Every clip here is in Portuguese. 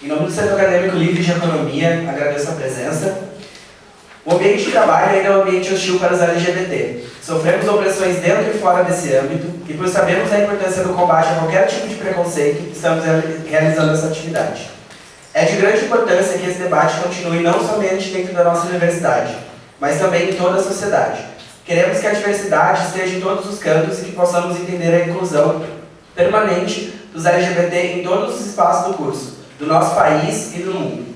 Em nome do Centro Acadêmico Livre de Economia, agradeço a presença. O ambiente de trabalho ainda é um ambiente hostil para os LGBT. Sofremos opressões dentro e fora desse âmbito e, por sabermos a importância do combate a qualquer tipo de preconceito, estamos realizando essa atividade. É de grande importância que esse debate continue não somente dentro da nossa universidade, mas também em toda a sociedade. Queremos que a diversidade esteja em todos os cantos e que possamos entender a inclusão permanente dos LGBT em todos os espaços do curso, do nosso país e do mundo.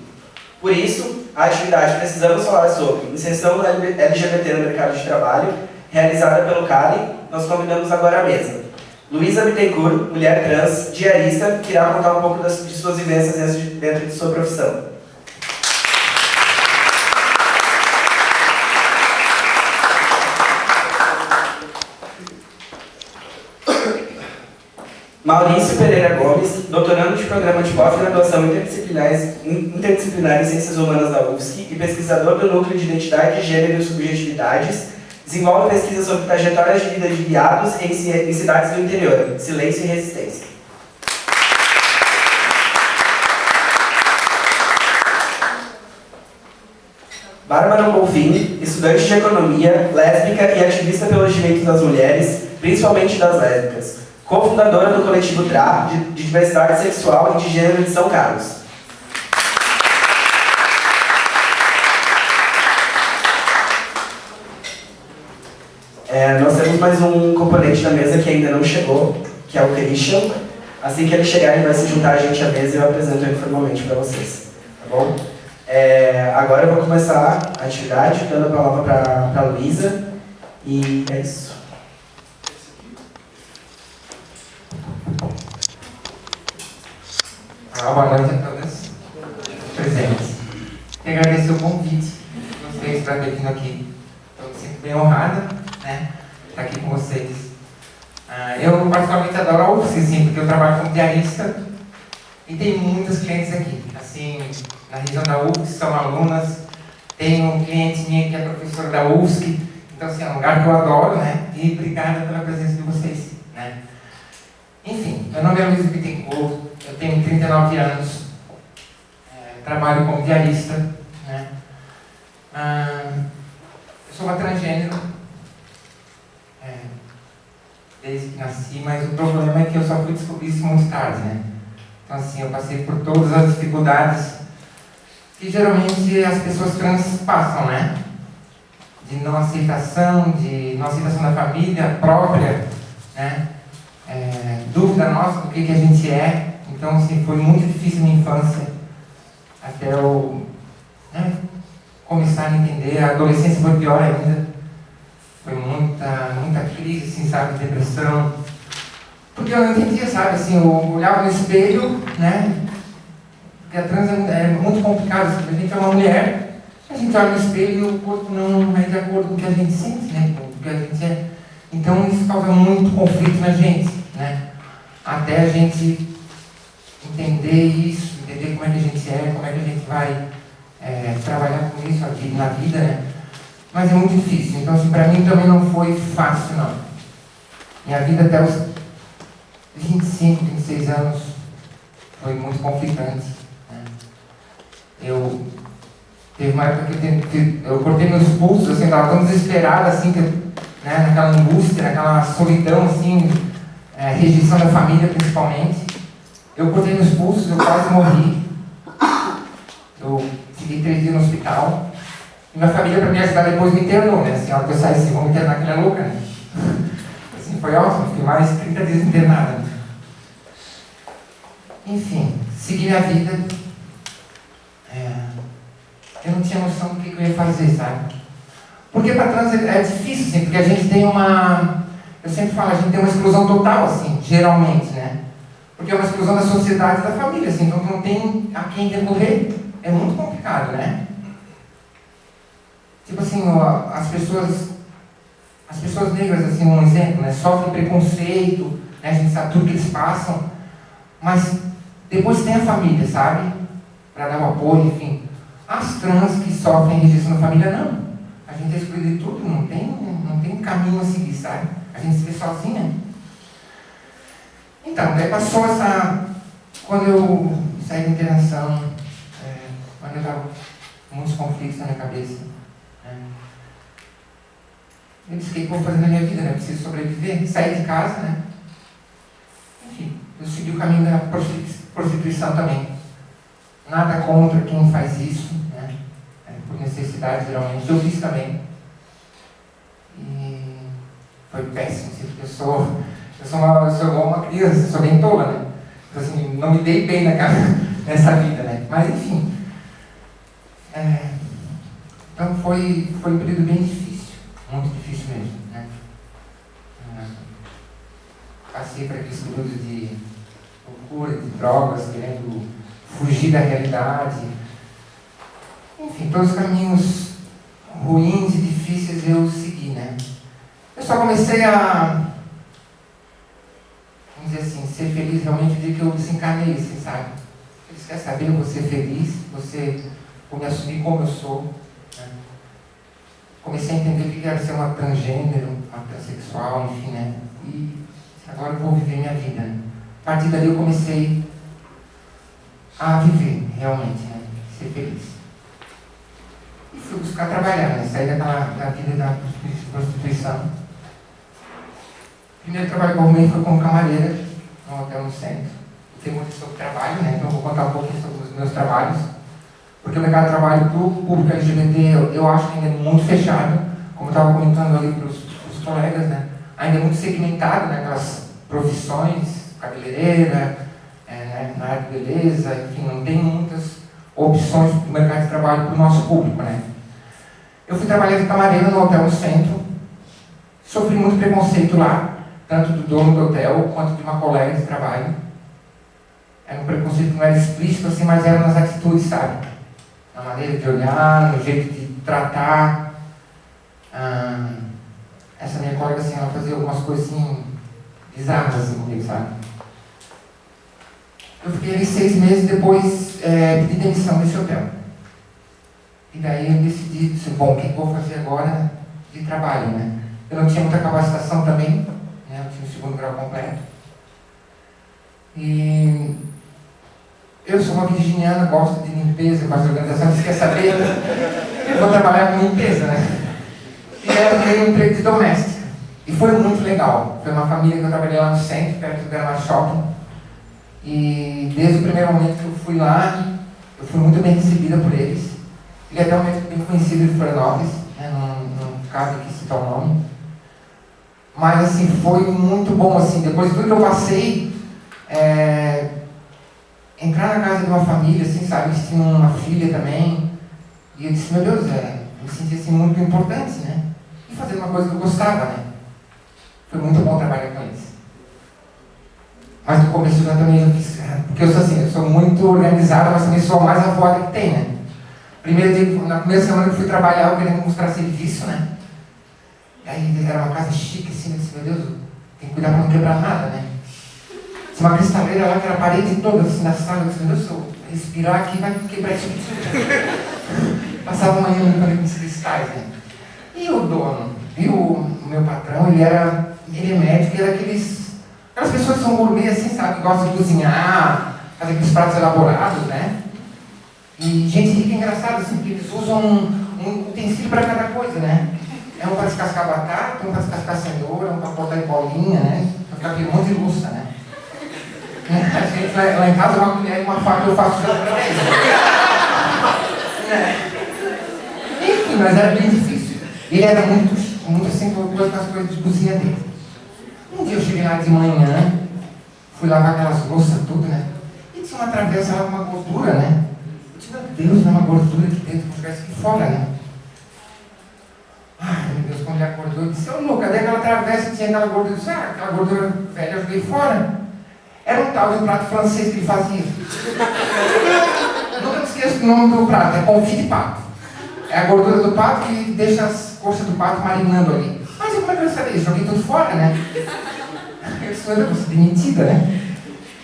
Por isso, a atividade Precisamos Falar sobre inserção do LGBT no mercado de trabalho, realizada pelo CALI, nós convidamos agora à mesa Luísa Bittencourt, mulher trans, diarista, que irá contar um pouco de suas vivências dentro de sua profissão. Maurício Pereira Gomes, doutorando de programa de pós-graduação interdisciplinar em Ciências Humanas da UFSC e pesquisador do Núcleo de Identidade, Gênero e Subjetividades, desenvolve pesquisa sobre trajetórias de vida de viados em cidades do interior, silêncio e resistência. Bárbara Bolfin, estudante de economia, lésbica e ativista pelos direitos das mulheres, principalmente das lésbicas. Cofundadora do coletivo TRA, de diversidade sexual e de gênero de São Carlos. Nós temos mais um componente da mesa que ainda não chegou, que é o Christian. Assim que ele chegar, ele vai se juntar a gente à mesa e eu apresento ele formalmente para vocês. Tá bom? Agora eu vou começar a atividade, dando a palavra para a Luísa. E é isso. Boa noite a todas presentes. Quero agradecer o convite de vocês para ter vindo aqui. Estou me sinto bem honrada, né, estar aqui com vocês. Eu particularmente adoro a UFSC, sim, porque eu trabalho como diarista e tem muitos clientes aqui. Assim, na região da UFSC são alunas, tenho um cliente minha que é professora da UFSC, então assim, é um lugar que eu adoro, né, e obrigada pela presença de vocês, né. Enfim, meu nome é Luísa Bittencourt. Eu tenho 39 anos, trabalho como diarista, né? Eu sou uma transgênero, desde que nasci, mas o problema é que eu só fui descobrir isso muito tarde, né? Então assim, eu passei por todas as dificuldades que geralmente as pessoas trans passam, né? De não aceitação da família própria, né? Dúvida nossa do que a gente é. Então, assim, foi muito difícil a minha infância, até eu começar a entender. A adolescência foi pior ainda. Foi muita crise, assim, sabe, depressão. Porque eu não entendia, sabe, assim, eu olhava no espelho, né? Porque a trans é muito complicado, assim, a gente é uma mulher, a gente olha no espelho e o corpo não é de acordo com o que a gente sente, né? Com o que a gente é. Então, isso causa muito conflito na gente, né? Até a gente entender isso, entender como é que a gente é, como é que a gente vai trabalhar com isso na vida, né? Mas é muito difícil. Então, assim, para mim também não foi fácil, não. Minha vida até os 25, 26 anos foi muito conflitante, né? Teve uma época que eu cortei meus pulsos, assim, estava tão desesperada, assim, né, naquela angústia, naquela solidão, assim, rejeição da família, principalmente. Eu cortei meus pulsos, eu quase morri. Eu fiquei 3 dias no hospital. E minha família, para me ajudar, depois me internou, né? Assim, a hora que eu saí, assim, vão me internar, que ela é louca, né? Assim, foi ótimo, fiquei mais 30 dias internada. Enfim, segui minha vida. Eu não tinha noção do que eu ia fazer, sabe? Porque para trans é difícil, assim, porque a gente tem uma... Eu sempre falo, a gente tem uma exclusão total, assim, geralmente, né? Porque é uma exclusão da sociedade e da família, assim, então não tem a quem recorrer. É muito complicado, né? Tipo assim, as pessoas negras, assim, um exemplo, né? Sofrem preconceito, né? A gente sabe tudo que eles passam, mas depois tem a família, sabe? Para dar o apoio, enfim. As trans que sofrem rejeição da família, não. A gente é excluído de tudo, não tem caminho a seguir, sabe? A gente se vê sozinha. Então, daí passou essa saí da internação, mas eu tava com muitos conflitos na minha cabeça. Eu disse, o que eu vou fazer na minha vida, né? Eu preciso sobreviver, sair de casa, né? Enfim, eu segui o caminho da prostituição também. Nada contra quem faz isso, né? Por necessidade, geralmente. Eu fiz também. E foi péssimo, assim, porque eu sou igual uma criança, sou bem tola, né? Então, assim, não me dei bem nessa vida, né? Mas, enfim. Então, foi um período bem difícil, muito difícil mesmo, né? Passei por aqueles períodos de loucura, de drogas, querendo fugir da realidade. Enfim, todos os caminhos ruins e difíceis eu segui, né? Eu só comecei a, vamos dizer assim, ser feliz realmente no dia que eu desencanei, assim, sabe? Eles querem saber, eu vou ser feliz, vou me assumir como eu sou. Né? Comecei a entender o que era ser uma transgênero, uma transexual, enfim, né? E agora eu vou viver minha vida. Né? A partir dali eu comecei a viver, realmente, né? Ser feliz. E fui buscar trabalhar, né? Sair da vida da prostituição. O primeiro trabalho que eu arrumei foi como camareira, num hotel no centro. Tem muito sobre trabalho, né? Então eu vou contar um pouquinho sobre os meus trabalhos. Porque o mercado de trabalho para o público LGBT, eu acho que ainda é muito fechado. Como eu estava comentando ali para os colegas, né? Ainda é muito segmentado, né? Aquelas profissões, cabeleireira, na área de beleza, enfim, não tem muitas opções do mercado de trabalho para o nosso público, né? Eu fui trabalhar de camareira no hotel no centro, sofri muito preconceito lá, tanto do dono do hotel quanto de uma colega de trabalho. Era um preconceito que não era explícito assim, mas era nas atitudes, sabe? Na maneira de olhar, no jeito de tratar. Essa minha colega, assim, ela fazia algumas coisas assim, bizarras assim comigo, sabe? Eu fiquei ali 6 meses, depois pedi demissão desse hotel. E daí eu decidi, bom, o que eu vou fazer agora de trabalho, né? Eu não tinha muita capacitação também, né? Eu tinha o 2º grau completo. E eu sou uma virginiana, gosto de limpeza, gosto de organização, você quer saber? Eu vou trabalhar com limpeza, né? E aí eu ganhei um emprego de doméstica. E foi muito legal. Foi uma família que eu trabalhei lá no centro, perto do Gramado Shopping. E desde o primeiro momento que eu fui lá, eu fui muito bem recebida por eles. Ele é até um médico bem conhecido de Florianópolis, né? Não cabe aqui citar o nome. Mas assim, foi muito bom, assim, depois de tudo que eu passei, entrar na casa de uma família, assim, sabe, eles tinham uma filha também, e eu disse, meu Deus, eu me senti assim muito importante, né? E fazer uma coisa que eu gostava, né? Foi muito bom trabalhar com eles. Mas no começo eu também fiz, porque eu sou assim, eu sou muito organizada, mas também sou a mais avoada que tem, né? Na primeira semana que eu fui trabalhar, eu querendo mostrar serviço, né? E aí era uma casa chique, assim, eu disse, meu Deus, tem que cuidar para não quebrar nada, né? Tinha uma cristaleira lá que era a parede toda, assim, na sala, eu disse, meu Deus, se eu respirar aqui vai quebrar isso aqui. Passava uma manhã limpando com os cristais, né? E o dono, e o meu patrão, ele é médico, ele era aquelas pessoas que são gourmet, assim, sabe, que gostam de cozinhar, fazer aqueles pratos elaborados, né? E gente rica, engraçada, assim, porque eles usam um utensílio para cada coisa, né? É um para descascar batata, um para descascar cenoura, um para cortar em bolinha, né? Para ficar aquele monte de louça, né? A gente lá em casa, uma colher e uma faca, eu faço tudo para eles. Enfim, mas era bem difícil. Ele era muito assim, com as coisas de cozinha dele. Um dia eu cheguei lá de manhã, fui lavar aquelas louças tudo, né? E tinha uma travessa lá com uma gordura, né? Eu disse, meu Deus, uma gordura aqui dentro, vou jogar isso aqui fora, né? Ai, meu Deus, quando ele acordou, eu disse, ô louco, cadê aquela travessa que tinha aquela gordura? Eu disse, aquela gordura velha eu joguei fora. Era um tal de prato francês que ele fazia. Nunca me esqueço do nome do prato, é confit de pato. É a gordura do pato que deixa as coxas do pato marinando ali. Mas como é que eu sabia? Joguei tudo fora, né? Eu disse, eu vou ser demitida, né?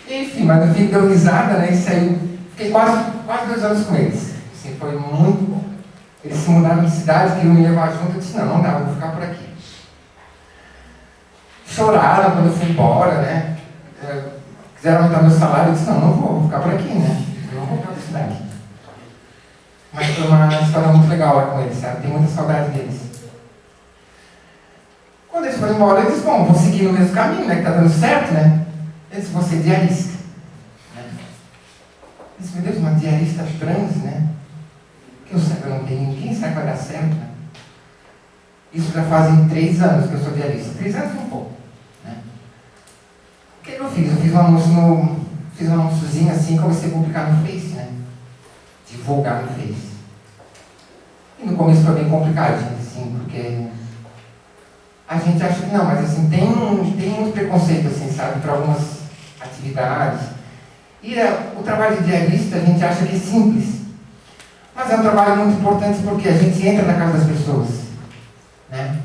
Enfim, mas no fim deu risada, né? E saiu. Fiquei quase 2 anos com eles. Assim, foi muito bom. Eles se mudaram de cidade, queriam me levar junto. Eu disse, não dá, eu vou ficar por aqui. Choraram quando eu fui embora, né? Quiseram aumentar meu salário, eu disse, não vou ficar por aqui, né? Mas foi uma história muito legal lá com eles, sabe? Tenho muita saudade deles. Quando eles foram embora, eu disse, bom, vou seguir no mesmo caminho, né? Que tá dando certo, né? Eu disse, vou ser diarista. Né? Eu disse, meu Deus, uma diarista trans, né? Que eu saiba, não tem ninguém sabe que vai dar certo, né? Isso já fazem 3 anos que eu sou diarista. 3 anos e um pouco. Né? O que eu fiz? Eu fiz um anúnciozinho assim, comecei a publicar no Face, né? Divulgar no Face. E no começo foi bem complicado, gente, assim, porque a gente acha que não, mas assim, tem muito preconceito, assim, sabe, para algumas atividades. E o trabalho de diarista a gente acha que é simples. Mas é um trabalho muito importante porque a gente entra na casa das pessoas, né?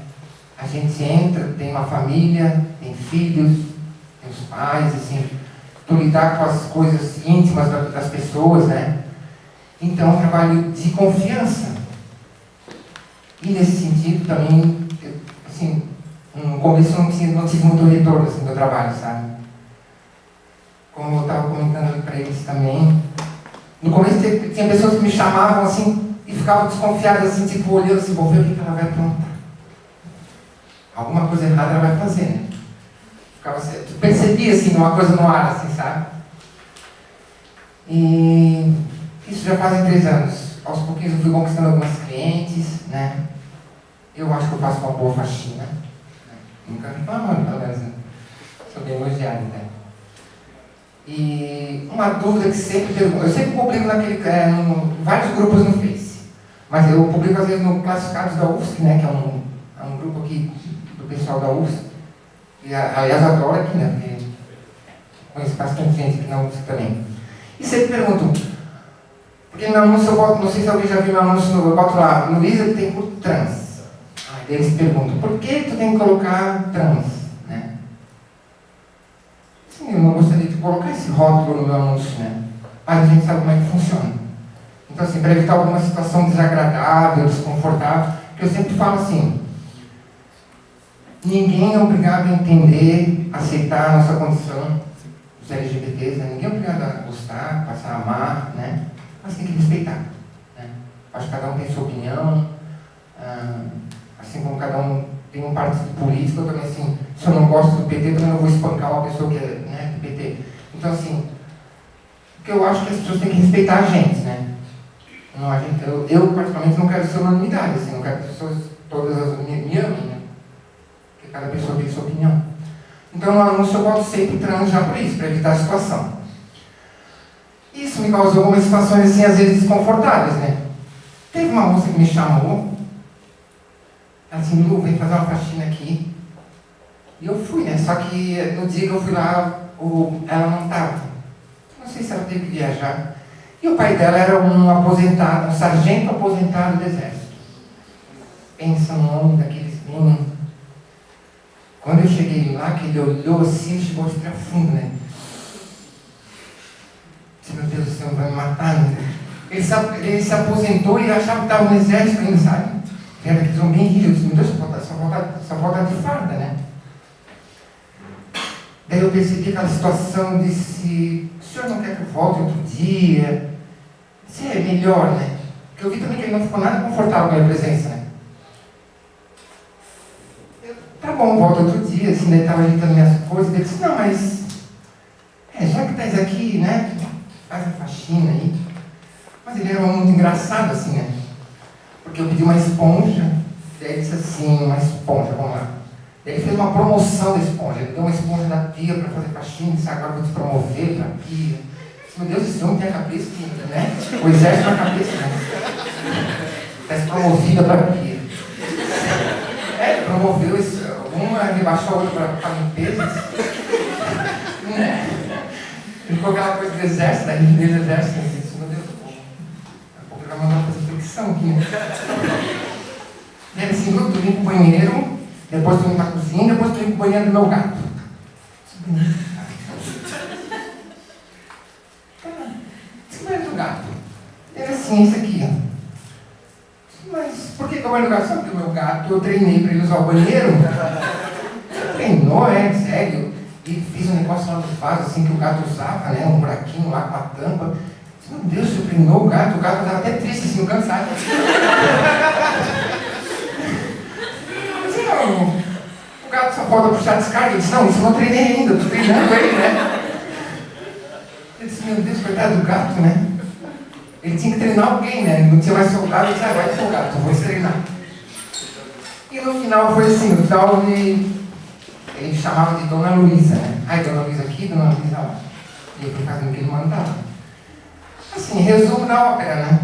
A gente entra, tem uma família, tem filhos, tem os pais, assim, tu lidar com as coisas íntimas das pessoas, né? Então é um trabalho de confiança. E nesse sentido também, assim, no começo eu não tive muito retorno assim, do trabalho, sabe? Como eu estava comentando para eles também, no começo tinha pessoas que me chamavam assim e ficavam desconfiadas, assim, tipo, olhando assim, vou ver o que ela vai aprontar. Alguma coisa errada ela vai fazer, né? Tu percebia, assim, uma coisa no ar, assim, sabe? E isso já fazem 3 anos. Aos pouquinhos eu fui conquistando algumas clientes, né? Eu acho que eu faço uma boa faxina. Nunca me falaram, pelo menos, né? Sou bem elogiado, né? E uma dúvida que sempre pergunto, eu sempre publico vários grupos no Face, mas eu publico às vezes no Classificados da UFSC, né, que é um grupo aqui do pessoal da UFSC, e aliás eu adoro aqui, né, porque conheço bastante gente aqui na UFSC também. E sempre pergunto, porque no anúncio eu boto, não sei se alguém já viu meu anúncio, eu boto lá, Luísa tem por trans. Aí eles perguntam, por que tu tem que colocar trans? Né? Sim, eu não gostaria de colocar esse rótulo no meu anúncio, né? Mas a gente sabe como é que funciona. Então, assim, para evitar alguma situação desagradável, desconfortável, que eu sempre falo assim, ninguém é obrigado a entender, aceitar a nossa condição, os LGBTs, né? Ninguém é obrigado a gostar, passar a amar, né? Mas tem que respeitar. Né? Acho que cada um tem sua opinião, assim como cada um tem um partido político, eu também, assim, se eu não gosto do PT, também não vou espancar uma pessoa que é, né, do PT. Então, assim, porque eu acho que as pessoas têm que respeitar a gente, né? Não, eu particularmente, não quero ser unanimidade, assim, não quero que as pessoas todas me amem, né? Porque cada pessoa tem sua opinião. Então, no anúncio eu boto sempre trans já por isso, para evitar a situação. Isso me causou algumas situações, assim, às vezes desconfortáveis, né? Teve uma moça que me chamou, assim, Lu, vem fazer uma faxina aqui. E eu fui, né? Só que no dia que eu fui lá, ela não estava. Não sei se ela teve que viajar. E o pai dela era um aposentado, um sargento aposentado do exército. Pensa num homem daqueles bem... Quando eu cheguei lá, que ele olhou assim, chegou a respirar fundo, né? Disse, meu Deus do céu, vai me matar, né? Ele se aposentou e achava que estava no exército ainda, sabe? Era aqueles homens bem rígidos. Meu Deus, só volta de farda, né? Daí eu percebi aquela situação, disse, o senhor não quer que eu volte outro dia? Disse, é melhor, né? Porque eu vi também que ele não ficou nada confortável com a minha presença, né? Tá bom, volta outro dia, assim, daí estava ajeitando minhas coisas, daí disse, não, mas já que estás aqui, né, faz a faxina aí. Mas ele era muito engraçado, assim, né? Porque eu pedi uma esponja, daí ele disse assim, uma esponja, vamos lá. Daí ele fez uma promoção da esponja, ele deu uma esponja da pia para fazer faxina, disse, agora eu vou te promover para a pia. Disse, meu Deus, esse homem tem a cabeça, né? O exército na cabeça, né? Está promovida para a pia. Promoveu uma, rebaixou a outra para a limpeza. Né? Ficou aquela coisa do exército, da rigidez do exército, assim, disse, meu Deus, daqui a pouco ele vai mandar fazer flexão aqui, né? Daí assim, tu limpa o banheiro, depois tu limpa a cozinha, depois tu limpa o banheiro do meu gato. Esse banheiro do gato. Era assim, esse aqui, ó. Mas por que o banheiro do gato? Sabe que o meu gato, eu treinei para ele usar o banheiro? Treinou, sério. E fiz um negócio lá no vaso, assim, que o gato usava, né? Um buraquinho lá com a tampa. Meu Deus, você treinou o gato estava até triste assim no canto, sabe? Não, o gato só pode puxar descarga. Eu disse, não, isso eu não treinei ainda, eu estou treinando ele, né? Eu disse, meu Deus, coitado do gato, né? Ele tinha que treinar alguém, né? Não tinha mais soldado, eu disse, vai pro gato, eu vou treinar. E no final foi assim, no final ele chamava de Dona Luísa, né? Ai, Dona Luísa aqui, Dona Luísa lá. E por causa do que ele mandava. Assim, resumo da ópera, né?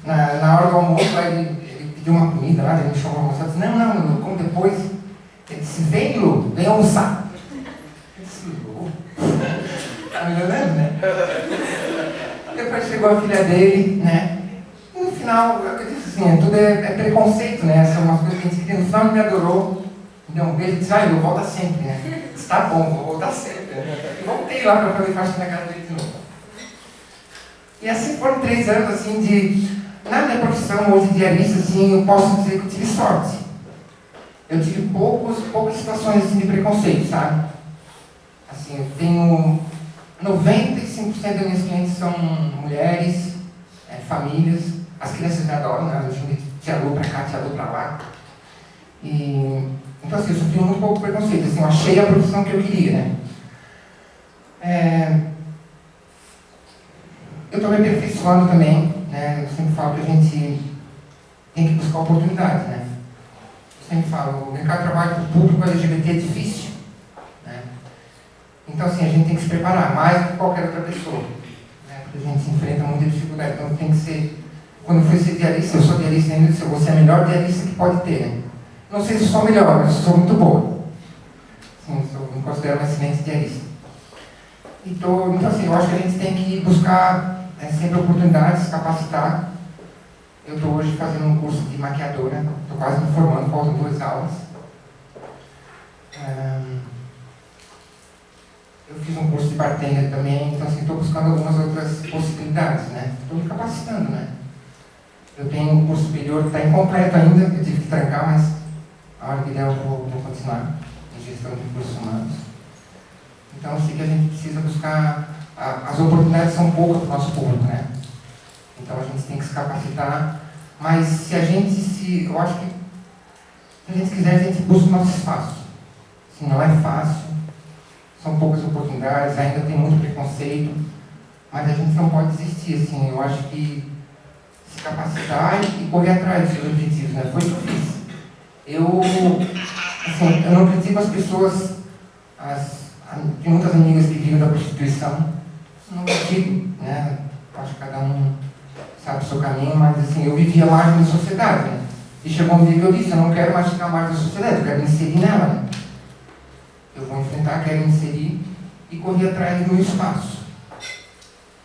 Na hora do almoço, lá ele pediu uma comida lá, ele me chamou para almoçar, disse, não, como depois. Ele disse, vem, Lu, vem almoçar. Eu disse, Lu, tá me entendendo, né? Depois chegou a filha dele, né? E no final, eu disse assim, tudo é preconceito, né? São umas coisas que a gente queria. No final ele me adorou, me deu um beijo e disse, eu volto sempre, né? Eu disse, tá bom, vou voltar sempre. E voltei lá para fazer faxina na casa dele de novo. E assim foram 3 anos, assim, de... Na minha profissão hoje, diarista, assim, eu posso dizer que eu tive sorte. Eu tive poucas situações, assim, de preconceito, sabe? Assim, eu tenho... 95% das minhas clientes são mulheres, famílias. As crianças me adoram, né? Eu chamo de tia Lu pra cá, tia Lu pra lá. Então, assim, eu sofri muito pouco preconceito. Assim, eu achei a profissão que eu queria, né? Eu estou me aperfeiçoando também, né? Eu sempre falo que a gente tem que buscar oportunidades, né? Eu sempre falo, o mercado de trabalho para o público LGBT é difícil, né? Então, assim, a gente tem que se preparar mais do que qualquer outra pessoa, né? Porque a gente enfrenta muita dificuldade. Então, tem que ser... Quando eu fui ser diarista, eu sou diarista ainda, eu vou ser a melhor diarista que pode ter, né? Não sei se sou melhor, mas sou muito boa. Sim, me considero uma excelente diarista. Então, assim, eu acho que a gente tem que buscar sempre oportunidades, se capacitar. Eu estou hoje fazendo um curso de maquiadora, estou quase me formando, faltam 2 aulas. Eu fiz um curso de bartender também, então assim, estou buscando algumas outras possibilidades, né? Estou me capacitando, né? Eu tenho um curso superior que está incompleto ainda, eu tive que trancar, mas a hora que der eu vou continuar em gestão de recursos humanos. Então, eu sei que a gente precisa buscar... As oportunidades são poucas para o nosso público, né? Então, a gente tem que se capacitar. Mas, se a gente eu acho que, se a gente quiser, a gente busca o nosso espaço. Assim, não é fácil. São poucas oportunidades, ainda tem muito preconceito. Mas a gente não pode desistir, assim. Eu acho que se capacitar e correr atrás dos seus objetivos, né? Foi o que eu fiz. Eu não critico as pessoas... Tem muitas amigas que vivem da prostituição, não digo, né? Acho que cada um sabe o seu caminho, mas assim, eu vivia à margem da sociedade, né? E chegou um dia que eu disse, eu não quero mais ficar à margem da sociedade, eu quero me inserir nela, né? Eu vou enfrentar, quero me inserir e correr atrás do meu espaço.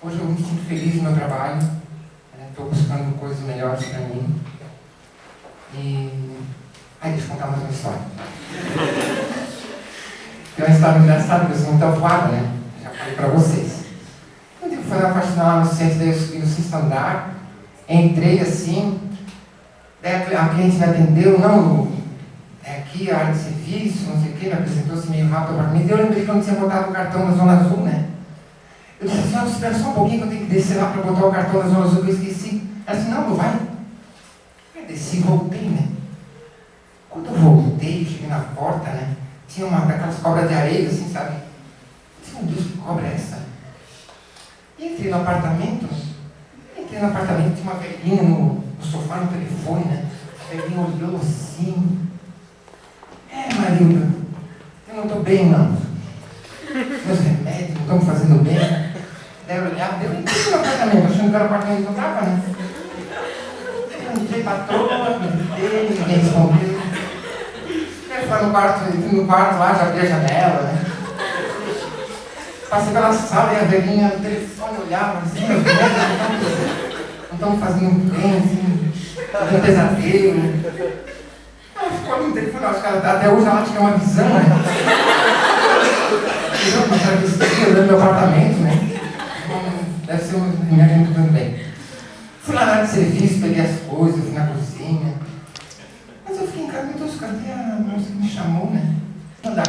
Hoje eu me sinto feliz no meu trabalho, estou buscando coisas melhores para mim. Deixa eu contar mais uma história. Tem uma história engraçada, que eu sou muito avoada, né? Já falei para vocês. Eu tive que fazer uma faxina lá no centro, daí eu subi no 6º andar, entrei assim, daí a cliente me atendeu, não, é aqui a área de serviço, não sei o quê, me apresentou-se meio rápido para mim, daí eu lembrei que eu não tinha botado o cartão na Zona Azul, né? Eu disse assim, espera só um pouquinho que eu tenho que descer lá para botar o cartão na Zona Azul, que eu esqueci. Ela disse, não vai. Eu desci e voltei, né? Quando eu voltei, cheguei na porta, né? Tinha uma daquelas cobras de areia, assim, sabe? Eu disse, meu Deus, que cobra é essa? E entrei no apartamento, tinha uma velhinha no sofá, no telefone, né? A velhinha olhou assim. Marilda, eu não estou bem, não. Meus remédios não estão me fazendo bem. Daí eu olhava, eu entrei no apartamento, achando que era o apartamento que eu estava, né? Eu entrei para toda, ninguém respondeu. Eu fui no quarto lá, já abri a janela, né? Passei pela sala e a velhinha no telefone olhava assim, meus remédios não estão me fazendo bem, assim, fazendo pesadelo. Ela ficou ali no telefone, acho que até hoje ela tinha uma visão, né? Eu uma travessia olhando meu apartamento, né? Deve ser um remédio muito bem. Fui lá na área de serviço, peguei as coisas, fui na cozinha. Mas eu fiquei em casa, meu Deus, cadê a moça que me chamou, né? Não dá.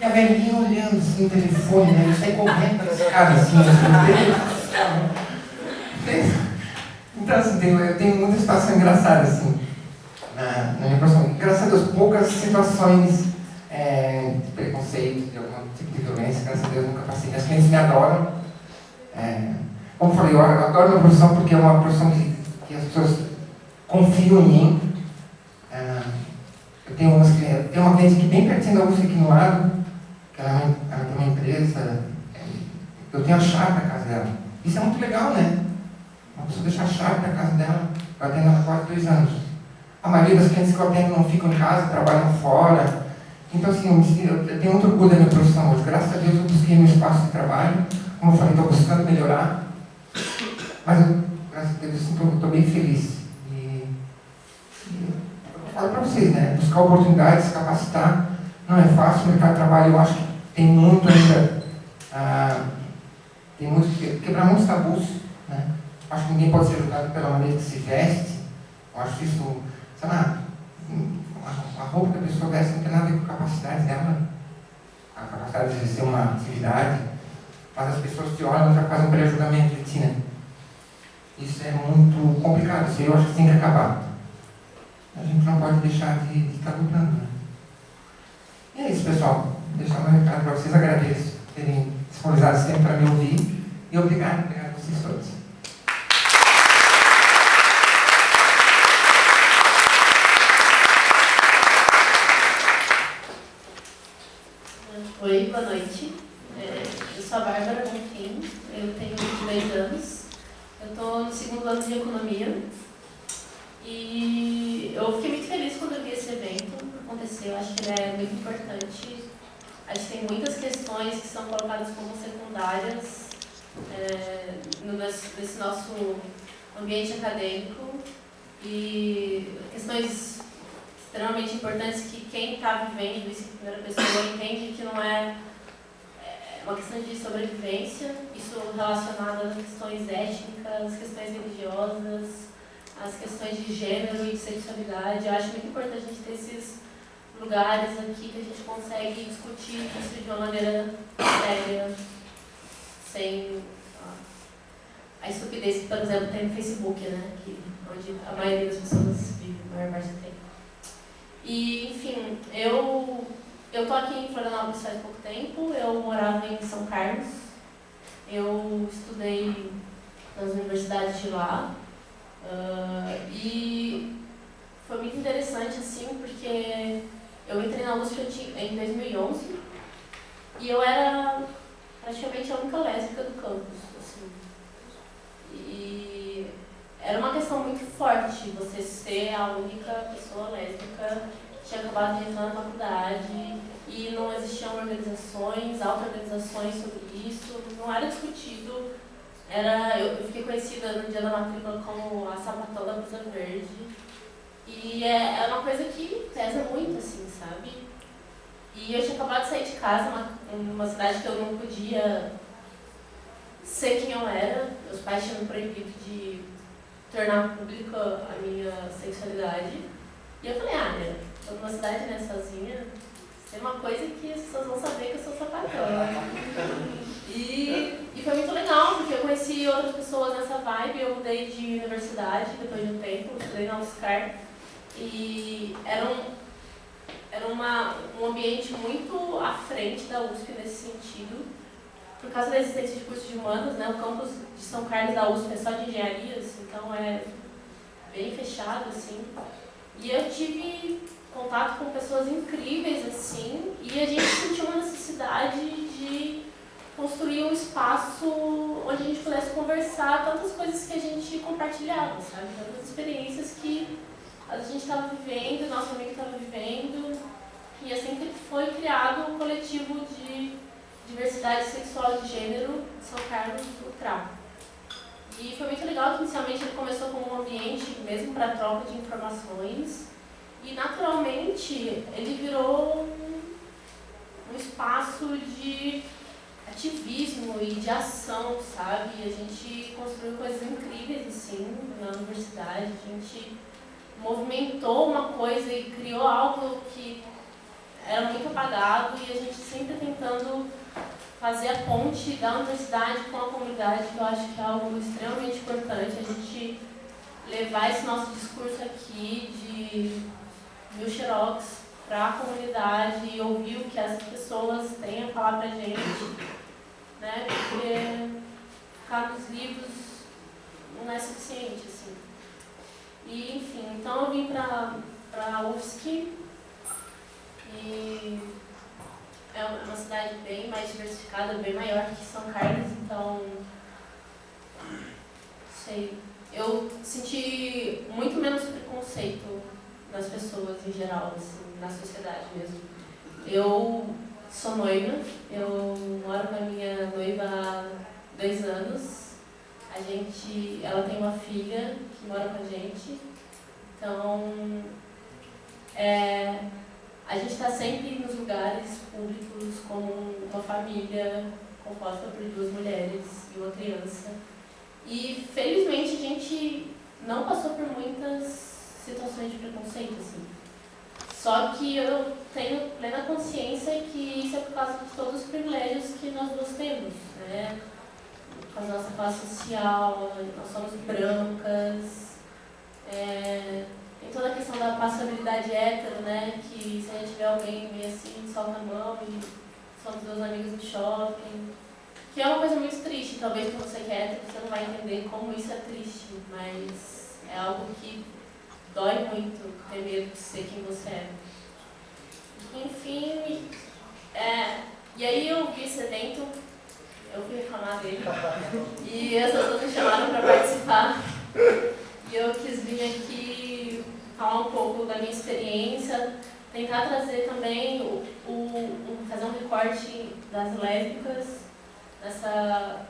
E a velhinha olhando assim no telefone, né? Eu saí correndo para sofisticada, assim, então, assim, eu tenho muita situação engraçada, assim, na minha profissão. Graças a Deus, poucas situações de preconceito, de algum tipo de violência, graças a Deus, nunca passei. Minhas clientes me adoram. Como eu falei, eu adoro minha profissão porque é uma profissão que as pessoas confiam em mim. Eu tenho uma cliente aqui bem pertinho da UFSC, aqui no lado, que ela tem uma empresa, eu tenho a chave da casa dela. Isso é muito legal, né? Uma pessoa deixar a chave da casa dela, eu atendo há quase 2 anos. A maioria das clientes que eu atendo não ficam em casa, trabalham fora. Então, assim, eu tenho muito orgulho da minha profissão hoje. Graças a Deus eu busquei meu espaço de trabalho. Como eu falei, estou buscando melhorar. Mas, graças a Deus, estou bem feliz. Eu falo para vocês, né? Buscar oportunidades, se capacitar, não é fácil. O mercado de trabalho, eu acho que tem muito ainda, tem muito que quebrar muitos tabus, né? Acho que ninguém pode ser julgado pela maneira que se veste. Eu acho isso, sei lá, a roupa que a pessoa veste não tem nada a ver com a capacidade dela, a capacidade de exercer uma atividade, mas as pessoas te olham e já fazem um pré-julgamento de ti, né? Isso é muito complicado, isso eu acho que tem que acabar. A gente não pode deixar de estar lutando, né? E é isso, pessoal. Vou deixar meu recado para vocês. Agradeço por terem disponibilizado esse tempo para me ouvir. E obrigado a vocês todos. Oi, boa noite. Eu sou a Bárbara Bonfim, eu tenho 22 anos. Eu estou no 2º ano de Economia. E eu fiquei muito feliz quando eu vi esse evento acontecer. Eu acho que ele é muito importante. Acho que tem muitas questões que são colocadas como secundárias nesse nosso ambiente acadêmico. E questões extremamente importantes que quem está vivendo isso em primeira pessoa entende que não é uma questão de sobrevivência, isso relacionado às questões étnicas, questões religiosas, as questões de gênero e de sexualidade. Eu acho muito importante a gente ter esses lugares aqui que a gente consegue discutir isso de uma maneira séria, sem a estupidez que, por exemplo, tem no Facebook, né? Onde a maioria das pessoas vive, a maior parte do tempo. E, enfim, eu estou aqui em Florianópolis faz pouco tempo, eu morava em São Carlos, eu estudei nas universidades de lá. E foi muito interessante, assim, porque eu entrei na USP em 2011 e eu era praticamente a única lésbica do campus, assim. E era uma questão muito forte você ser a única pessoa lésbica que tinha acabado de entrar na faculdade e não existiam organizações, auto-organizações sobre isso, não era discutido. Eu fiquei conhecida no dia da matrícula como a sapatão da blusa verde. E é uma coisa que pesa muito, assim, sabe? E eu tinha acabado de sair de casa, numa cidade que eu não podia ser quem eu era. Meus pais tinham me proibido de tornar pública a minha sexualidade. E eu falei, né, tô numa cidade, né, sozinha, tem uma coisa que as pessoas vão saber que eu sou sapatão. E foi muito legal, porque eu conheci outras pessoas nessa vibe. Eu mudei de universidade depois de um tempo, estudei na UFSCar. E era um ambiente muito à frente da USP nesse sentido. Por causa da existência de cursos de humanas, né, o campus de São Carlos da USP é só de engenharias, então é bem fechado, assim. E eu tive contato com pessoas incríveis, assim, e a gente sentiu uma necessidade de construir um espaço onde a gente pudesse conversar tantas coisas que a gente compartilhava, sabe? Tantas experiências que a gente estava vivendo, nosso amigo estava vivendo, e assim que foi criado o coletivo de diversidade sexual e de gênero de São Carlos do CRA. E foi muito legal que inicialmente ele começou como um ambiente mesmo para troca de informações, e naturalmente ele virou um espaço de ativismo e de ação, sabe? A gente construiu coisas incríveis, assim, na universidade. A gente movimentou uma coisa e criou algo que era muito apagado, e a gente sempre tentando fazer a ponte da universidade com a comunidade, que eu acho que é algo extremamente importante, a gente levar esse nosso discurso aqui de mil xerox para a comunidade e ouvir o que essas pessoas têm a falar pra gente, né? Porque ficar nos livros não é suficiente, assim. E, enfim, então eu vim para a UFSC e é uma cidade bem mais diversificada, bem maior que São Carlos, então, não sei, eu senti muito menos preconceito das pessoas em geral, assim, na sociedade mesmo. Eu sou noiva, eu moro com a minha noiva há 2 anos. Ela tem uma filha que mora com a gente. Então, a gente está sempre nos lugares públicos como uma família composta por 2 mulheres e uma criança. E, felizmente, a gente não passou por muitas situações de preconceito, assim. Só que eu tenho plena consciência que isso é por causa de todos os privilégios que nós duas temos, né? Por causa da nossa classe social, nós somos brancas, tem toda a questão da passabilidade hétero, né? Que se a gente vê alguém meio assim, solta a mão e somos 2 amigos no shopping. Que é uma coisa muito triste, talvez para você que é hétero, você não vai entender como isso é triste, mas é algo que dói muito ter medo de ser quem você é. Enfim, e aí eu vi esse evento, eu fui reclamar dele, e as pessoas me chamaram para participar, e eu quis vir aqui falar um pouco da minha experiência, tentar trazer também, fazer um recorte das lésbicas nessa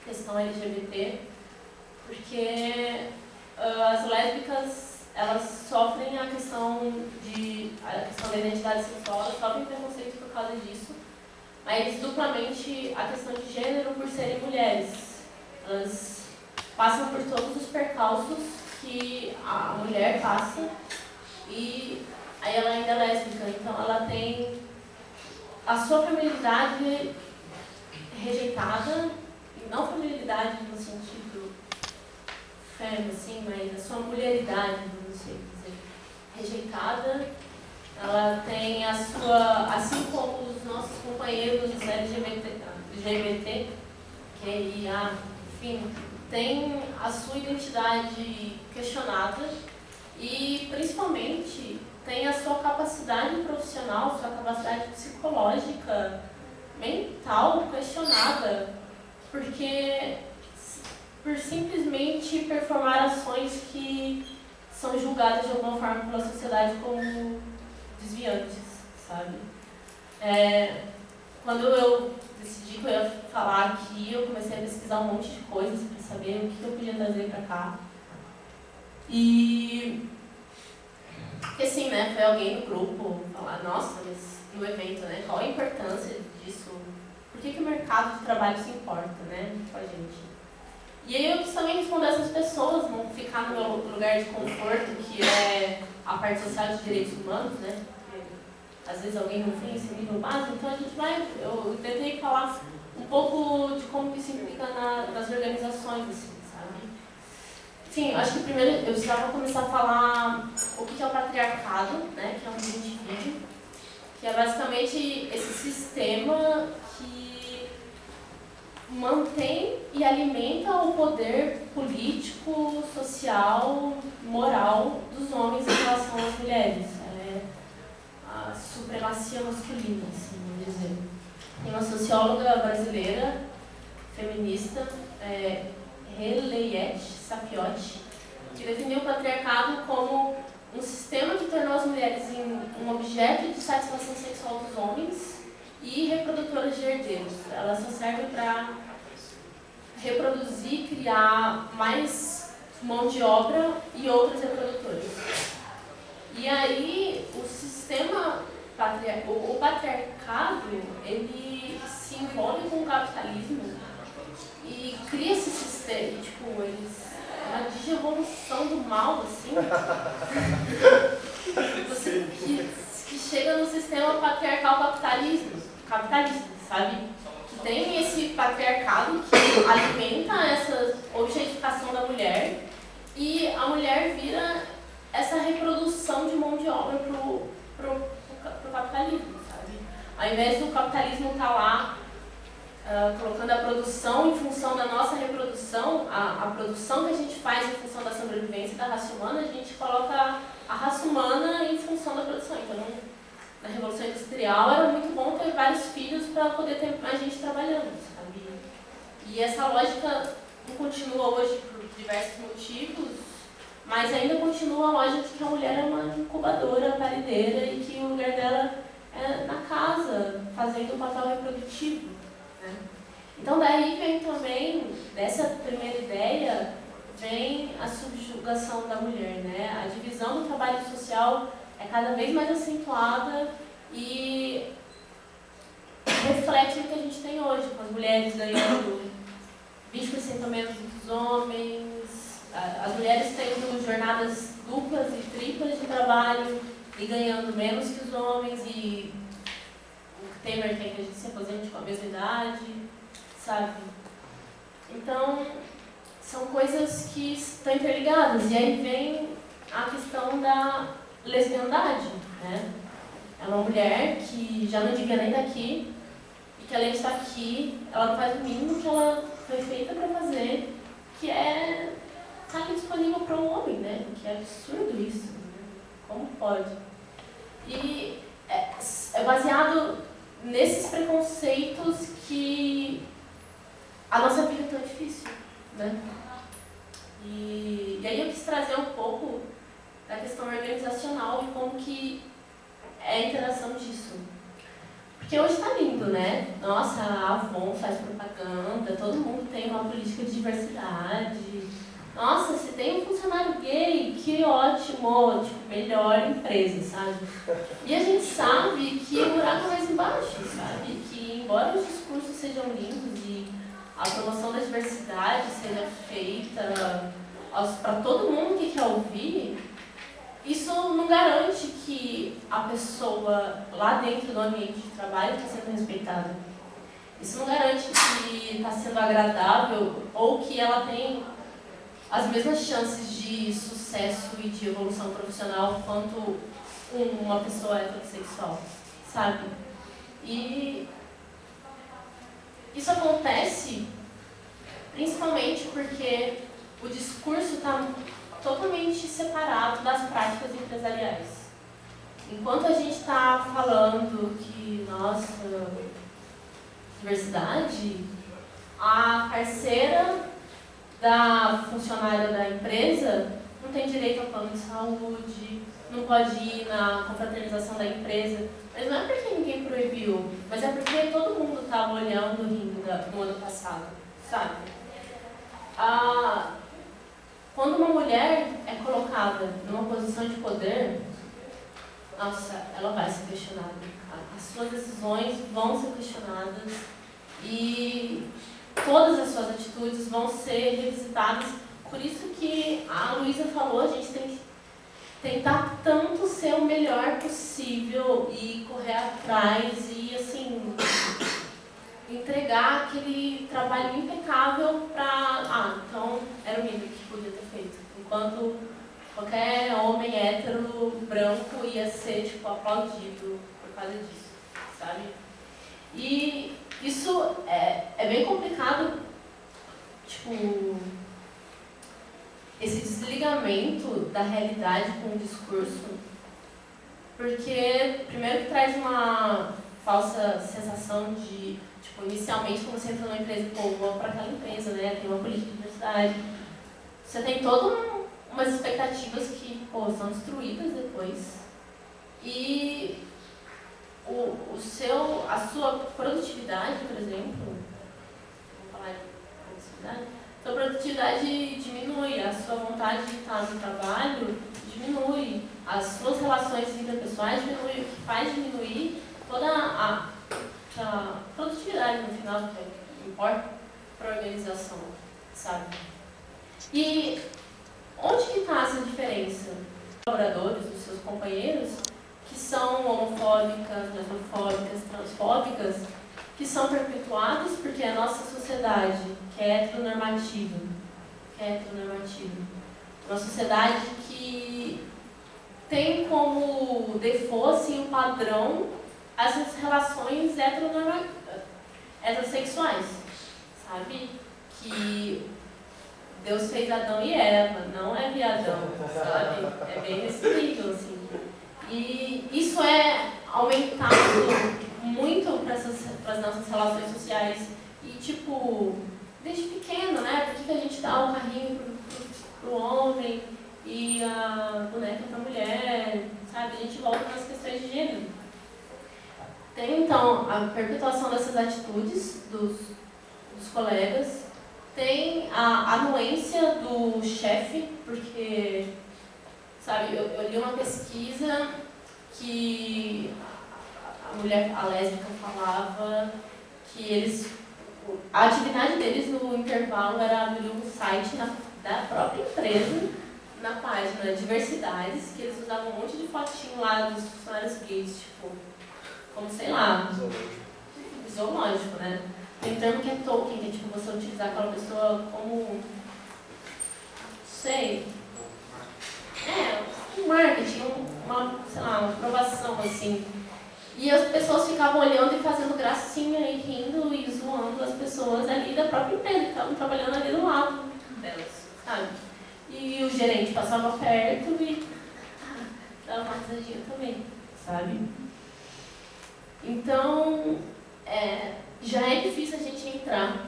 questão LGBT, porque as lésbicas, elas sofrem a questão da identidade sexual, elas sofrem preconceito por causa disso, mas duplamente a questão de gênero por serem mulheres. Elas passam por todos os percalços que a mulher passa e aí ela ainda é lésbica, então ela tem a sua feminilidade rejeitada, e não feminilidade no sentido fêmea, assim, mas a sua mulheridade, não sei dizer, rejeitada. Ela tem a sua, assim como os nossos companheiros LGBT, enfim, tem a sua identidade questionada e, principalmente, tem a sua capacidade profissional, sua capacidade psicológica, mental questionada, porque por simplesmente performar ações que são julgadas de alguma forma pela sociedade como desviantes, sabe? Quando eu decidi que eu ia falar aqui, eu comecei a pesquisar um monte de coisas para saber o que eu podia trazer para cá. Porque assim, né, foi alguém no grupo falar, nossa, mas no evento, né, qual a importância disso? Por que o mercado de trabalho se importa, né, com a gente? E aí eu quis também responder essas pessoas, não ficar no meu lugar de conforto, que é a parte social de direitos humanos, né? Porque às vezes alguém não tem esse nível básico, então eu tentei falar um pouco de como que isso implica nas organizações, assim, sabe? Sim, acho que primeiro eu precisava começar a falar o que é o patriarcado, né? Que é um vídeo, que é basicamente esse sistema que mantém e alimenta o poder político, social, moral dos homens em relação às mulheres. É a supremacia masculina, assim, vamos dizer. Tem uma socióloga brasileira, feminista, Releiete Sapiotti, que definiu o patriarcado como um sistema que tornou as mulheres em um objeto de satisfação sexual dos homens e reprodutoras de herdeiros. Ela só serve para reproduzir, criar mais mão de obra e outras reprodutoras. E aí o sistema o patriarcado, ele se envolve com o capitalismo e cria esse sistema, tipo, uma digievolução do mal, assim, que chega no sistema patriarcal capitalismo. capitalista, sabe? Que tem esse patriarcado que alimenta essa objetificação da mulher e a mulher vira essa reprodução de mão de obra pro capitalismo, sabe? Ao invés do capitalismo estar lá colocando a produção em função da nossa reprodução, a produção que a gente faz em função da sobrevivência da raça humana, a gente coloca a raça humana em função da produção. Então, na Revolução Industrial era muito bom ter vários filhos para poder ter mais gente trabalhando, sabe? E essa lógica não continua hoje por diversos motivos, mas ainda continua a lógica de que a mulher é uma incubadora, parideira e que o lugar dela é na casa, fazendo o papel reprodutivo. Então daí vem também, dessa primeira ideia, vem a subjugação da mulher, né? A divisão do trabalho social é cada vez mais acentuada e reflete o que a gente tem hoje, com as mulheres ganhando 20% a menos do que os homens, as mulheres tendo jornadas duplas e triplas de trabalho e ganhando menos que os homens, e o Temer quer que a gente se aposente com a mesma idade, sabe? Então, são coisas que estão interligadas. E aí vem a questão da lesbiandade, né? É uma mulher que já não devia nem estar aqui, e que além de estar aqui, ela não faz o mínimo que ela foi feita para fazer, que é estar aqui disponível para um homem, né? Que é absurdo isso, né? Como pode? E é baseado nesses preconceitos que a nossa vida é tão difícil, né? E aí eu quis trazer um pouco da questão organizacional e como que é a interação disso. Porque hoje tá lindo, né? Nossa, a Avon faz propaganda, todo mundo tem uma política de diversidade. Nossa, se tem um funcionário gay, que ótimo, tipo, melhor empresa, sabe? E a gente sabe que o buraco é mais embaixo, sabe? Que embora os discursos sejam lindos e a promoção da diversidade seja feita para todo mundo que quer ouvir, isso não garante que a pessoa lá dentro do ambiente de trabalho está sendo respeitada. Isso não garante que está sendo agradável ou que ela tem as mesmas chances de sucesso e de evolução profissional quanto uma pessoa heterossexual, sabe? E isso acontece principalmente porque o discurso está totalmente separado das práticas empresariais. Enquanto a gente está falando que, nossa, diversidade, a parceira da funcionária da empresa não tem direito ao plano de saúde, não pode ir na confraternização da empresa. Mas não é porque ninguém proibiu, mas é porque todo mundo estava olhando rindo no ano passado, sabe? Quando uma mulher é colocada numa posição de poder, nossa, ela vai ser questionada. As suas decisões vão ser questionadas e todas as suas atitudes vão ser revisitadas. Por isso que a Luísa falou, a gente tem que tentar tanto ser o melhor possível e correr atrás e, assim, entregar aquele trabalho impecável para... então, era o mínimo que podia ter feito. Enquanto qualquer homem hétero, branco, ia ser, tipo, aplaudido por causa disso, sabe? E isso é bem complicado, tipo, esse desligamento da realidade com o discurso, porque, primeiro, que traz uma falsa sensação de, tipo, inicialmente, quando você entra numa empresa, pô, vou para aquela empresa, né, tem uma política de diversidade, você tem todas umas expectativas que, pô, são destruídas depois, e a sua produtividade, por exemplo, vamos falar de produtividade, sua produtividade diminui, a sua vontade de estar no trabalho diminui, as suas relações interpessoais diminuem, o que faz diminuir toda a produtividade no final, que importa para a organização, sabe? E onde que está essa diferença? Os colaboradores, os seus companheiros, que são homofóbicas, lesbofóbicas, transfóbicas, que são perpetuadas porque a nossa sociedade, que é heteronormativa, uma sociedade que tem como default, assim, o padrão as relações heterossexuais, sabe? Que Deus fez Adão e Eva, não é viadão, sabe? É bem nesse nível, assim. E isso é aumentado muito para as nossas relações sociais. E, tipo, desde pequeno, né? Por que a gente dá o carrinho pro homem e a boneca pra mulher, sabe? A gente volta nas questões de gênero. Tem, então, a perpetuação dessas atitudes dos colegas. Tem a anuência do chefe, porque, sabe, eu li uma pesquisa que a lésbica falava que a atividade deles no intervalo era abrir um site da própria empresa, na página Diversidades, que eles usavam um monte de fotinho lá dos funcionários gays, tipo, como, sei lá, zoológico, né? Tem termo que é token, que é tipo você utilizar aquela pessoa como, sei, um marketing, sei lá, uma aprovação, assim. E as pessoas ficavam olhando e fazendo gracinha e rindo e zoando as pessoas ali da própria empresa, que estavam trabalhando ali do lado delas, sabe? E o gerente passava perto e dava uma risadinha também, sabe? Então, já é difícil a gente entrar,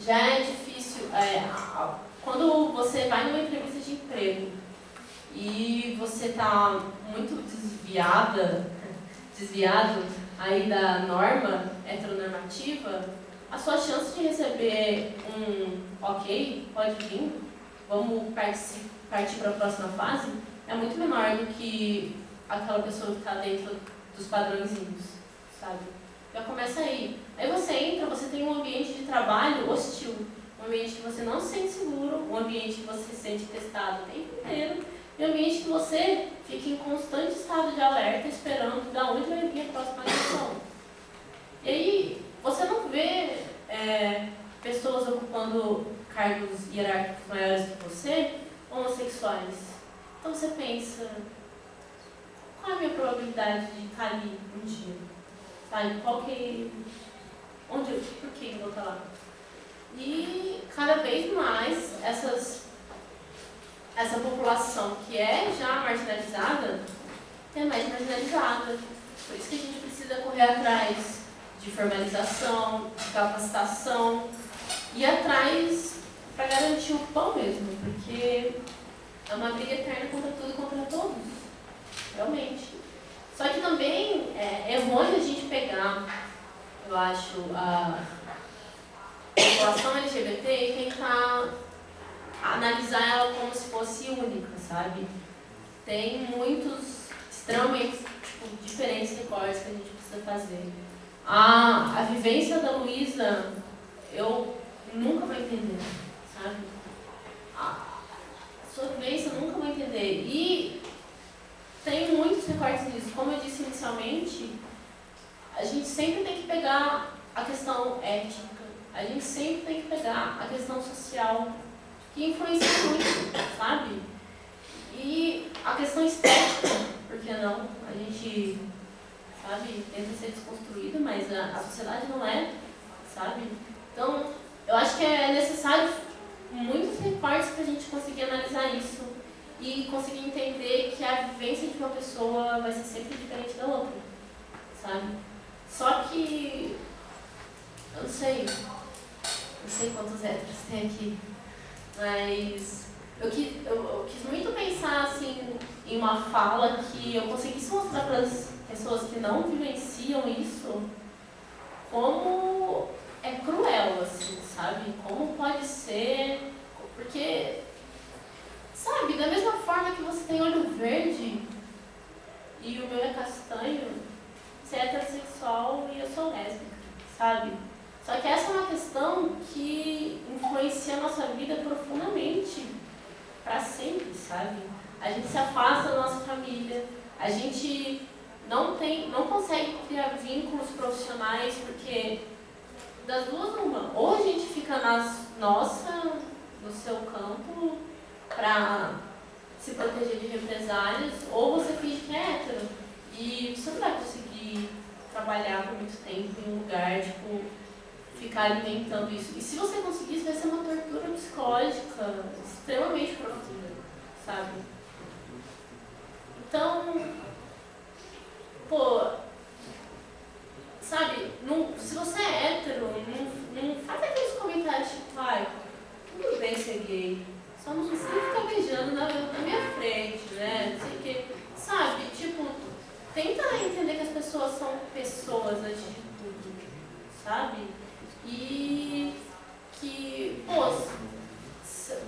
já é difícil, quando você vai numa entrevista de emprego e você está muito desviado aí da norma heteronormativa, a sua chance de receber ok, pode vir, vamos partir para a próxima fase, é muito menor do que aquela pessoa que está dentro dos padrõezinhos, sabe? Já começa aí. Aí você entra, você tem um ambiente de trabalho hostil, um ambiente que você não se sente seguro, um ambiente que você se sente testado o tempo inteiro, e um ambiente que você fica em constante estado de alerta, esperando de onde vai vir a próxima agressão. E aí, você não vê pessoas ocupando cargos hierárquicos maiores que você, homossexuais. Então você pensa, qual é a minha probabilidade de estar ali um dia? Sabe? Por que eu vou estar lá? E cada vez mais essa população que é já marginalizada é mais marginalizada. Por isso que a gente precisa correr atrás de formalização, de capacitação e atrás para garantir o pão mesmo, porque é uma briga eterna contra tudo e contra todos, realmente. Só que também é errôneo a gente pegar, eu acho, a população LGBT e tentar analisar ela como se fosse única, sabe? Tem muitos extremamente diferentes recortes que a gente precisa fazer. A vivência da Luísa, eu nunca vou entender, sabe? A sua vivência eu nunca vou entender. E tem muitos recortes nisso. Como eu disse inicialmente, a gente sempre tem que pegar a questão ética, a gente sempre tem que pegar a questão social, que influencia muito, sabe? E a questão estética, por que não? A gente, sabe, tenta ser desconstruído, mas a sociedade não é, sabe? Então, eu acho que é necessário muitos recortes para a gente conseguir analisar isso e conseguir entender que a vivência de uma pessoa vai ser sempre diferente da outra, sabe? Só que, eu não sei quantos héteros tem aqui, mas eu quis muito pensar assim, em uma fala que eu conseguisse mostrar para as pessoas que não vivenciam isso como é cruel, assim, sabe? Como pode ser, porque, sabe, da mesma forma que você tem olho verde e o meu é castanho, você é heterossexual e eu sou lésbica, sabe? Só que essa é uma questão que influencia a nossa vida profundamente, para sempre, sabe? A gente se afasta da nossa família, a gente não consegue criar vínculos profissionais, porque das duas uma, ou a gente fica no seu campo para se proteger de represálias, ou você finge que é hétero e você não vai conseguir trabalhar por muito tempo em um lugar, tipo, ficar alimentando isso. E se você conseguir, isso vai ser uma tortura psicológica extremamente profunda, sabe? Então, pô, sabe, se você é hétero, não faz aqueles comentários tipo, ai, tudo bem ser gay, só não precisa ficar beijando na minha frente, né? Não sei o quê. Sabe, tipo, tenta entender que as pessoas são pessoas antes de tudo, sabe? E que, pô,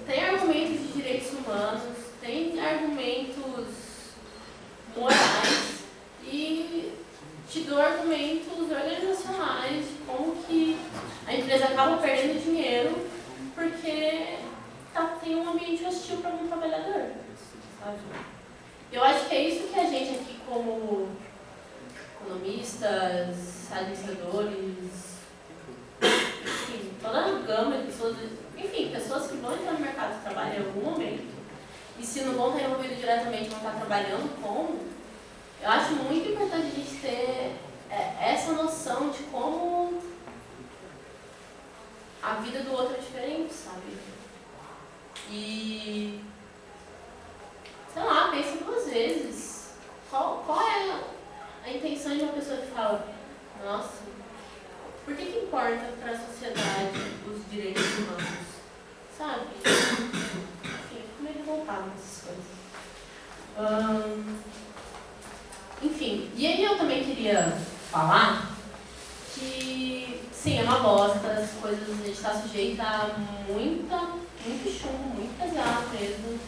tem argumentos de direitos humanos, tem argumentos morais e te dou argumentos organizacionais de como que a empresa acaba perdendo dinheiro porque tem um ambiente hostil para um trabalhador, sabe? Eu acho que é isso que a gente aqui, como economistas, administradores, enfim, toda a gama de pessoas, enfim, pessoas que vão entrar no mercado de trabalho em algum momento, e se não vão estar envolvidos diretamente, vão estar trabalhando com, eu acho muito importante a gente ter essa noção de como a vida do outro é diferente, sabe? E, sei lá, pense duas vezes. Qual é a intenção de uma pessoa que fala, nossa, por que importa para a sociedade os direitos humanos? Sabe? Enfim, eu fico meio revoltada com essas coisas. Enfim, e aí eu também queria falar que, sim, é uma bosta, as coisas, a gente está sujeito a muito chumbo, muito pesado mesmo. A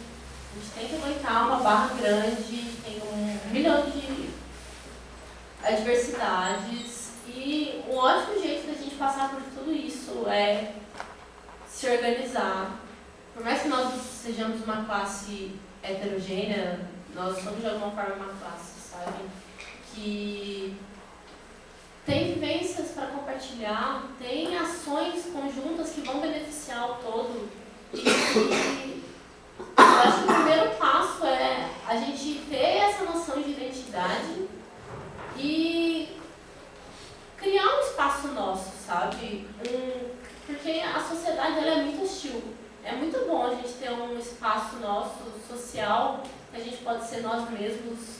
gente tem que aguentar uma barra grande, tem 1 milhão de adversidades e um ótimo jeito da gente passar por tudo isso é se organizar. Por mais que nós sejamos uma classe heterogênea, nós somos de alguma forma uma classe, sabe? Que tem vivências para compartilhar, tem ações conjuntas que vão beneficiar o todo. E eu acho que o primeiro passo é a gente ter essa noção de identidade e criar um espaço nosso, sabe? Porque a sociedade ela é muito hostil. É muito bom a gente ter um espaço nosso, social, que a gente pode ser nós mesmos,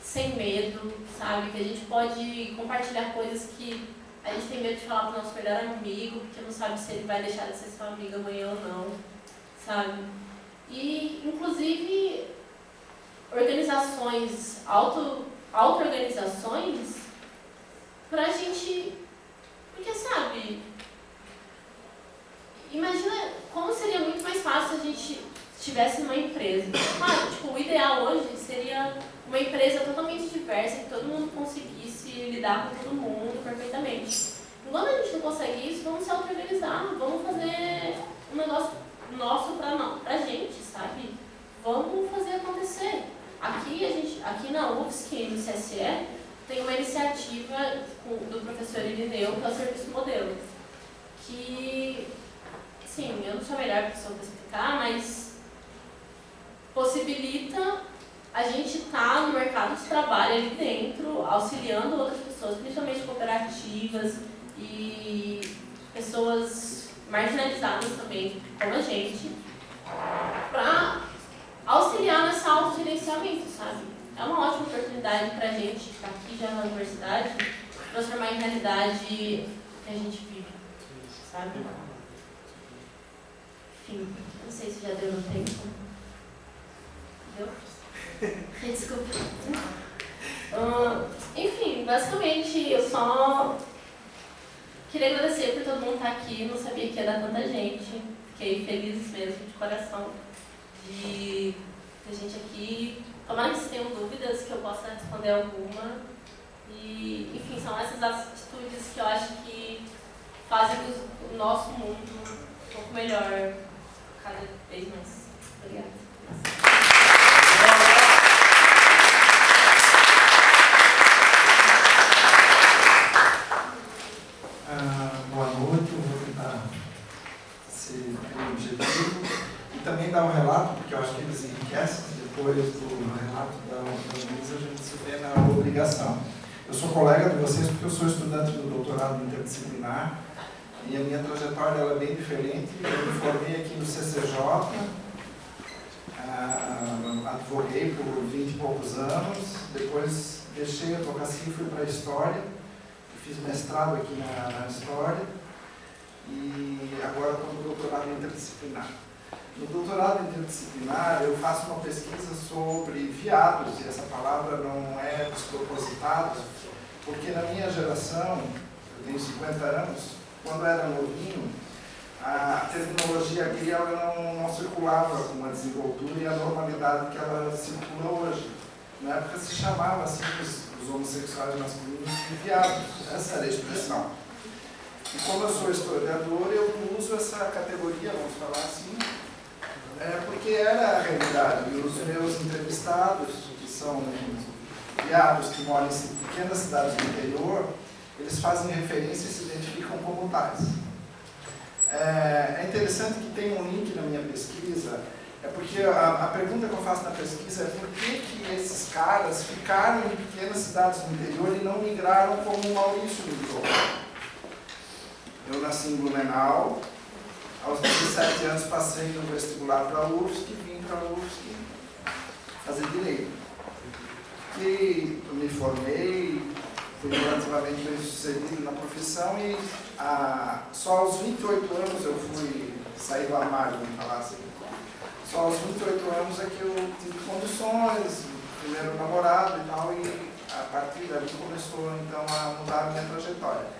sem medo, sabe? Que a gente pode compartilhar coisas que a gente tem medo de falar para o nosso melhor amigo, porque não sabe se ele vai deixar de ser seu amigo amanhã ou não, sabe? E, inclusive, organizações, auto-organizações, pra gente... Porque, sabe, imagina como seria muito mais fácil se a gente estivesse numa empresa. Claro, tipo, o ideal hoje seria uma empresa totalmente diversa, que todo mundo conseguisse lidar com todo mundo perfeitamente. Enquanto a gente não consegue isso, vamos se auto-organizar, vamos fazer um negócio nosso pra gente, sabe? Vamos fazer acontecer. Aqui na UFSC, no CSE, tem uma iniciativa do professor Irineu, que é o Serviço Modelo, que, sim, eu não sou a melhor pessoa para explicar, mas possibilita a gente estar no mercado de trabalho ali dentro, auxiliando outras pessoas, principalmente cooperativas e pessoas marginalizadas também, como a gente, para auxiliar nesse autogerenciamento, sabe? É uma ótima oportunidade para a gente que está aqui já na universidade, transformar em realidade o que a gente vive, sabe? Enfim, não sei se já deu no tempo. Deu? Desculpa. Enfim, basicamente eu só queria agradecer por todo mundo estar aqui. Não sabia que ia dar tanta gente. Fiquei feliz mesmo, de coração, de ter gente aqui. Tomara que vocês tenham dúvidas, que eu possa responder alguma. E, enfim, são essas atitudes que eu acho que fazem o nosso mundo um pouco melhor cada vez mais. Obrigada. ligação. Eu sou colega de vocês porque eu sou estudante do doutorado interdisciplinar e a minha trajetória ela é bem diferente. Eu me formei aqui no CCJ, advoguei por 20 e poucos anos, depois deixei a advocacia e fui para a História, fiz mestrado aqui na História e agora estou no doutorado interdisciplinar. No doutorado interdisciplinar, eu faço uma pesquisa sobre veados, e essa palavra não é despropositada, porque na minha geração, eu tenho 50 anos, quando eu era novinho, a terminologia gay não circulava com a desenvoltura e a normalidade que ela circula hoje. Na época se chamava assim os homossexuais masculinos de viados, essa era a expressão. E como eu sou historiador, eu uso essa categoria, vamos falar assim, porque era a realidade. E os meus entrevistados, que são viados que moram em pequenas cidades do interior, eles fazem referência e se identificam como tais. É interessante que tem um link na minha pesquisa, porque a pergunta que eu faço na pesquisa é por que esses caras ficaram em pequenas cidades do interior e não migraram como o Maurício migrou. Eu nasci em Blumenau, aos 17 anos passei no vestibular para a UFSC, vim para a UFSC fazer Direito. E me formei, fui relativamente bem sucedido na profissão e só aos 28 anos eu fui sair do armário, vamos falar assim. Só aos 28 anos é que eu tive condições, primeiro namorado e tal, e a partir dali começou então a mudar a minha trajetória.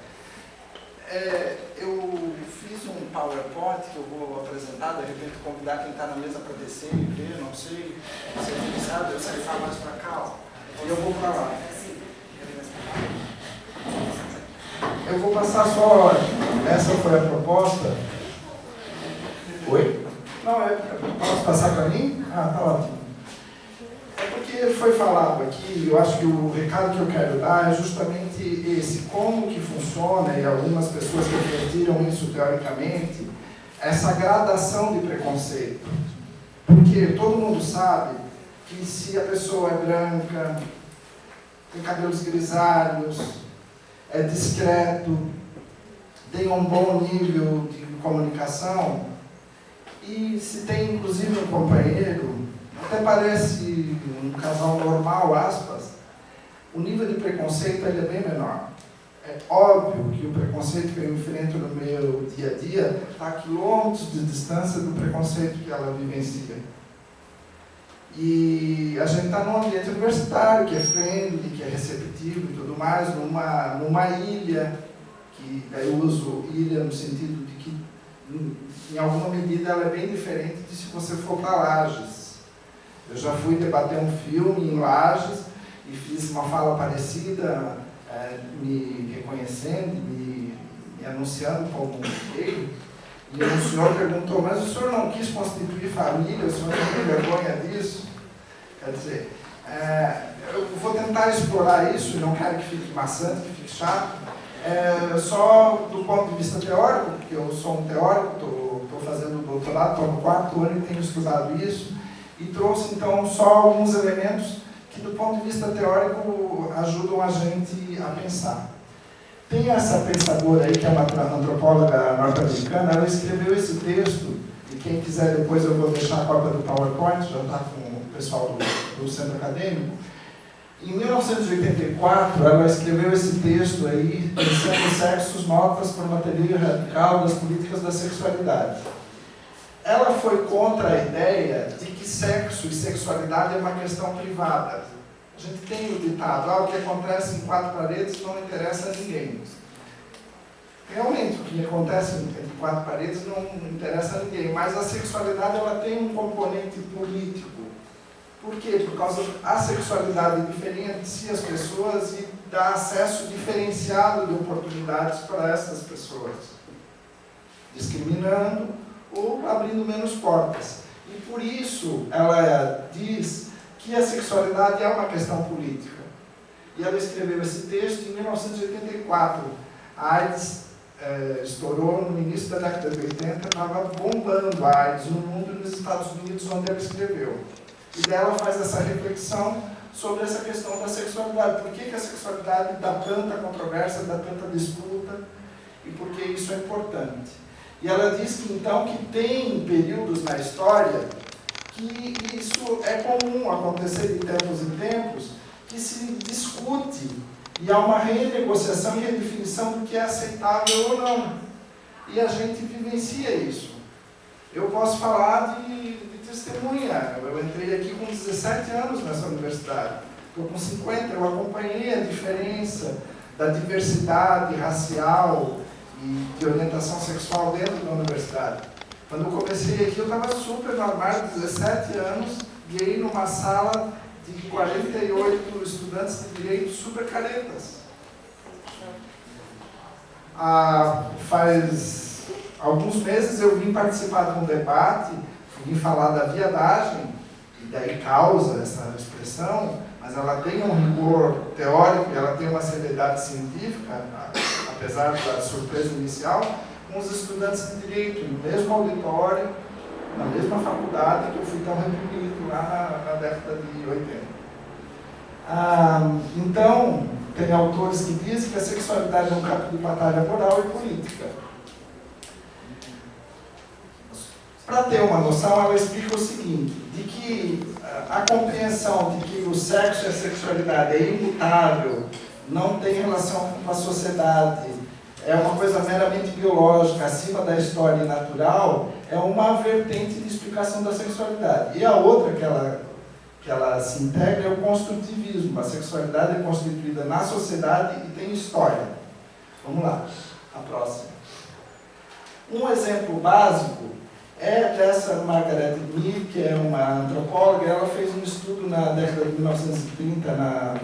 Eu fiz um PowerPoint que eu vou apresentar, de repente convidar quem está na mesa para descer e ver, não sei, se ele sabe, eu saio mais para cá, ó, e eu vou para lá. Eu vou passar só, essa foi a proposta. Oi? Não, posso passar para mim? Ah, tá ótimo. É porque foi falado aqui, eu acho que o recado que eu quero dar é justamente esse, como que funciona, e algumas pessoas refletiram isso teoricamente, essa gradação de preconceito. Porque todo mundo sabe que se a pessoa é branca, tem cabelos grisalhos, é discreto, tem um bom nível de comunicação, e se tem inclusive um companheiro, até parece um casal normal, aspas, o nível de preconceito ele é bem menor. É óbvio que o preconceito que eu enfrento no meu dia a dia está a quilômetros de distância do preconceito que ela vivencia. E a gente está num ambiente universitário, que é friendly, que é receptivo e tudo mais, numa ilha, que eu uso ilha no sentido de que, em alguma medida, ela é bem diferente de se você for para Lages. Eu já fui debater um filme em Lages e fiz uma fala parecida, me reconhecendo, me anunciando como gay. E o senhor perguntou, mas o senhor não quis constituir família, o senhor não tem vergonha disso? Quer dizer, eu vou tentar explorar isso, e não quero que fique maçante, que fique chato, só do ponto de vista teórico, porque eu sou um teórico, estou fazendo doutorado, estou no 4º ano e tenho estudado isso, e trouxe então só alguns elementos que do ponto de vista teórico ajudam a gente a pensar. Tem essa pensadora aí, que é uma antropóloga norte-americana, ela escreveu esse texto, e quem quiser depois eu vou deixar a cópia do PowerPoint, já está com o pessoal do centro acadêmico. Em 1984, ela escreveu esse texto aí, Pensando Sexos, Notas para uma Teoria Radical das Políticas da Sexualidade. Ela foi contra a ideia de que sexo e sexualidade é uma questão privada. A gente tem o ditado, o que acontece em 4 paredes não interessa a ninguém. Realmente, o que acontece entre 4 paredes não interessa a ninguém, mas a sexualidade ela tem um componente político. Por quê? Por causa da sexualidade diferencia as pessoas e dá acesso diferenciado de oportunidades para essas pessoas, discriminando ou abrindo menos portas. E por isso ela diz que a sexualidade é uma questão política. E ela escreveu esse texto em 1984. A AIDS estourou no início da década de 80, estava bombando a AIDS no mundo e nos Estados Unidos, onde ela escreveu. E dela faz essa reflexão sobre essa questão da sexualidade. Por que a sexualidade dá tanta controvérsia, dá tanta disputa e por que isso é importante. E ela diz que então que tem períodos na história que isso é comum acontecer de tempos em tempos, que se discute e há uma renegociação e redefinição do que é aceitável ou não. E a gente vivencia isso. Eu posso falar de testemunha. Eu entrei aqui com 17 anos nessa universidade. Estou com 50, eu acompanhei a diferença da diversidade racial e de orientação sexual dentro da universidade. Quando eu comecei aqui, eu estava super normal, 17 anos, guiei numa sala de 48 estudantes de direito super caretas. Faz alguns meses eu vim participar de um debate, vim falar da viadagem, e daí causa essa expressão, mas ela tem um rigor teórico, ela tem uma seriedade científica, apesar da surpresa inicial, com os estudantes de direito, no mesmo auditório, na mesma faculdade que eu fui tão reprimido lá na década de 80. Então, tem autores que dizem que a sexualidade é um campo de batalha moral e política. Para ter uma noção, ela explica o seguinte, de que a compreensão de que o sexo e a sexualidade é imutável, não tem relação com a sociedade, é uma coisa meramente biológica, acima da história natural, é uma vertente de explicação da sexualidade. E a outra que ela se integra é o construtivismo. A sexualidade é constituída na sociedade e tem história. Vamos lá, a próxima. Um exemplo básico é dessa Margaret Mead, que é uma antropóloga. Ela fez um estudo na década de 1930 na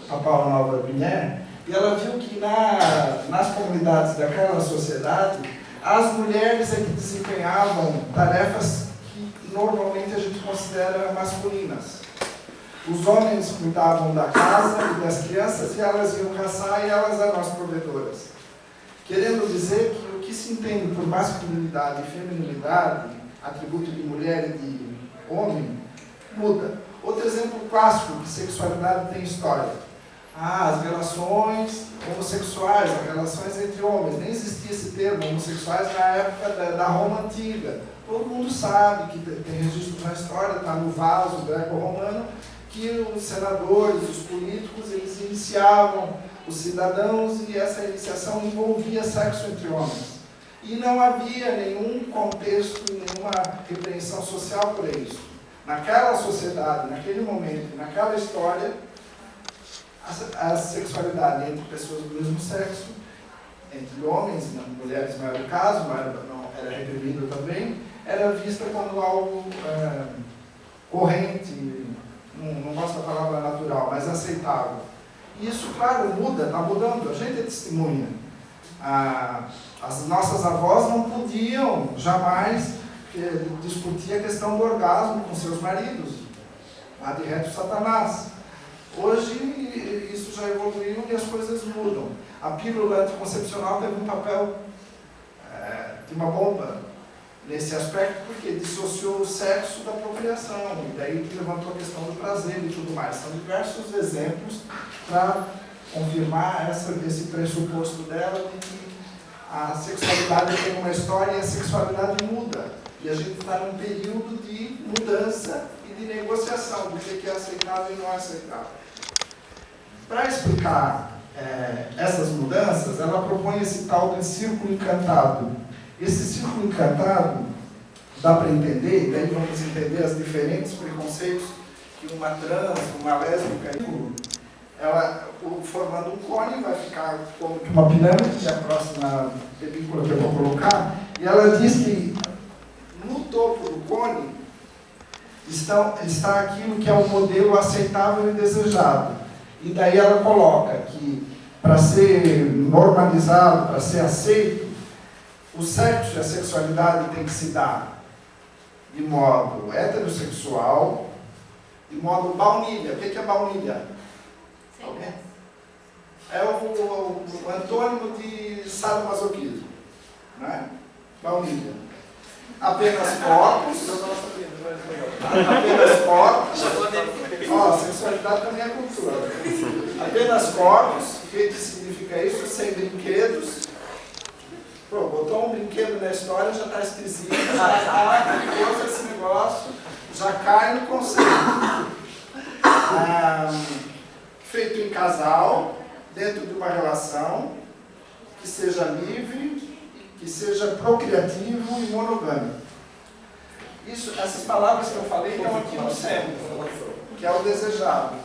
Papua Nova Guiné, e ela viu que nas comunidades daquela sociedade, as mulheres é que desempenhavam tarefas que normalmente a gente considera masculinas. Os homens cuidavam da casa e das crianças, e elas iam caçar, e elas eram as provedoras. Querendo dizer que o que se entende por masculinidade e feminilidade, atributo de mulher e de homem, muda. Outro exemplo clássico de sexualidade tem história. As relações homossexuais, as relações entre homens. Nem existia esse termo, homossexuais, na época da Roma Antiga. Todo mundo sabe que tem registro na história, está no vaso greco-romano, que os senadores, os políticos, eles iniciavam os cidadãos e essa iniciação envolvia sexo entre homens. E não havia nenhum contexto, nenhuma repreensão social por isso. Naquela sociedade, naquele momento, naquela história, a sexualidade entre pessoas do mesmo sexo, entre homens, mulheres não era o caso, mas não era reprimido também, era vista como algo corrente, não gosto da palavra natural, mas aceitável. E isso, claro, muda, está mudando, a gente é testemunha. As nossas avós não podiam jamais discutir a questão do orgasmo com seus maridos, lá de reto Satanás. Hoje isso já evoluiu e as coisas mudam. A pílula anticoncepcional teve um papel de uma bomba nesse aspecto, porque dissociou o sexo da procriação, e daí levantou a questão do prazer e tudo mais. São diversos exemplos para confirmar esse pressuposto dela de que a sexualidade tem uma história e a sexualidade muda. E a gente está num período de mudança e de negociação do que é aceitável e não aceitável. Para explicar essas mudanças, ela propõe esse tal de círculo encantado. Esse círculo encantado dá para entender, e daí vamos entender os diferentes preconceitos que uma trans, uma lésbica, ela formando um cone, vai ficar como uma pirâmide, que é a próxima película que eu vou colocar, e ela diz que no topo do cone está aquilo que é um modelo aceitável e desejado. E daí ela coloca que para ser normalizado, para ser aceito, o sexo e a sexualidade tem que se dar de modo heterossexual, de modo baunilha. O que é baunilha? Alguém? É o antônimo de sadomasoquismo, né? Baunilha. Apenas corpos. Apenas corpos. Ó, sexualidade também é cultura. Apenas corpos. O que significa isso? Sem brinquedos. Pô, botou um brinquedo na história, já está esquisito. Depois esse negócio já cai no conceito. Feito em casal, dentro de uma relação que seja livre, que seja procriativo e monogâmico. Essas palavras que eu falei estão aqui no centro, que é o desejado.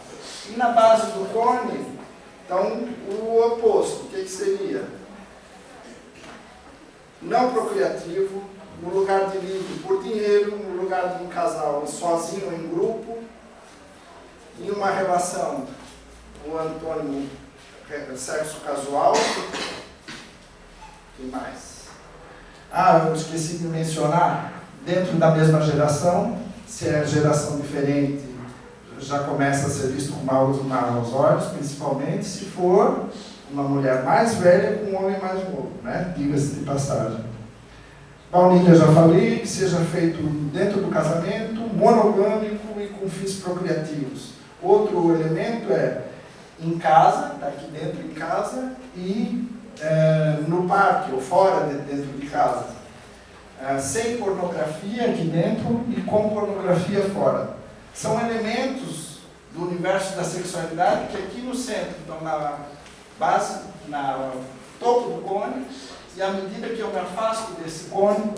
E na base do cone, então, o oposto, o que seria? Não procriativo, no lugar de livre por dinheiro, no lugar de um casal sozinho ou em grupo, em uma relação, o antônimo sexo casual. E mais? Eu esqueci de mencionar, dentro da mesma geração, se é geração diferente, já começa a ser visto com maus olhos, principalmente se for uma mulher mais velha com um homem mais novo, né? Diga-se de passagem. Baunilha, já falei, que seja feito dentro do casamento, monogâmico e com fins procriativos. Outro elemento é em casa, tá aqui dentro em casa, e no parque ou fora dentro de casa. Sem pornografia aqui dentro e com pornografia fora. São elementos do universo da sexualidade que aqui no centro estão na base, no topo do cone, e à medida que eu me afasto desse cone,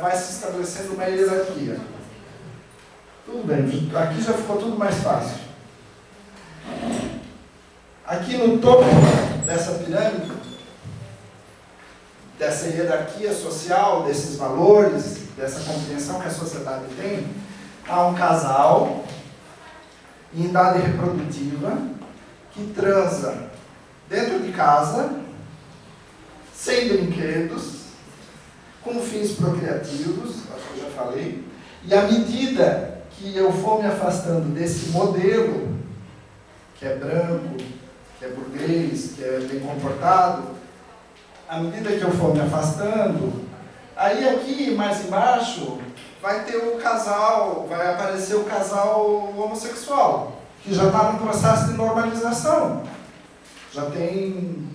vai se estabelecendo uma hierarquia. Tudo bem, aqui já ficou tudo mais fácil. Aqui no topo dessa pirâmide, dessa hierarquia social, desses valores, dessa compreensão que a sociedade tem, há um casal em idade reprodutiva que transa dentro de casa, sem brinquedos, com fins procriativos, acho que eu já falei, e à medida que eu for me afastando desse modelo, que é branco, que é burguês, que é bem comportado, à medida que eu for me afastando, aí aqui mais embaixo vai ter o casal, vai aparecer o casal homossexual, que já está no processo de normalização. Já tem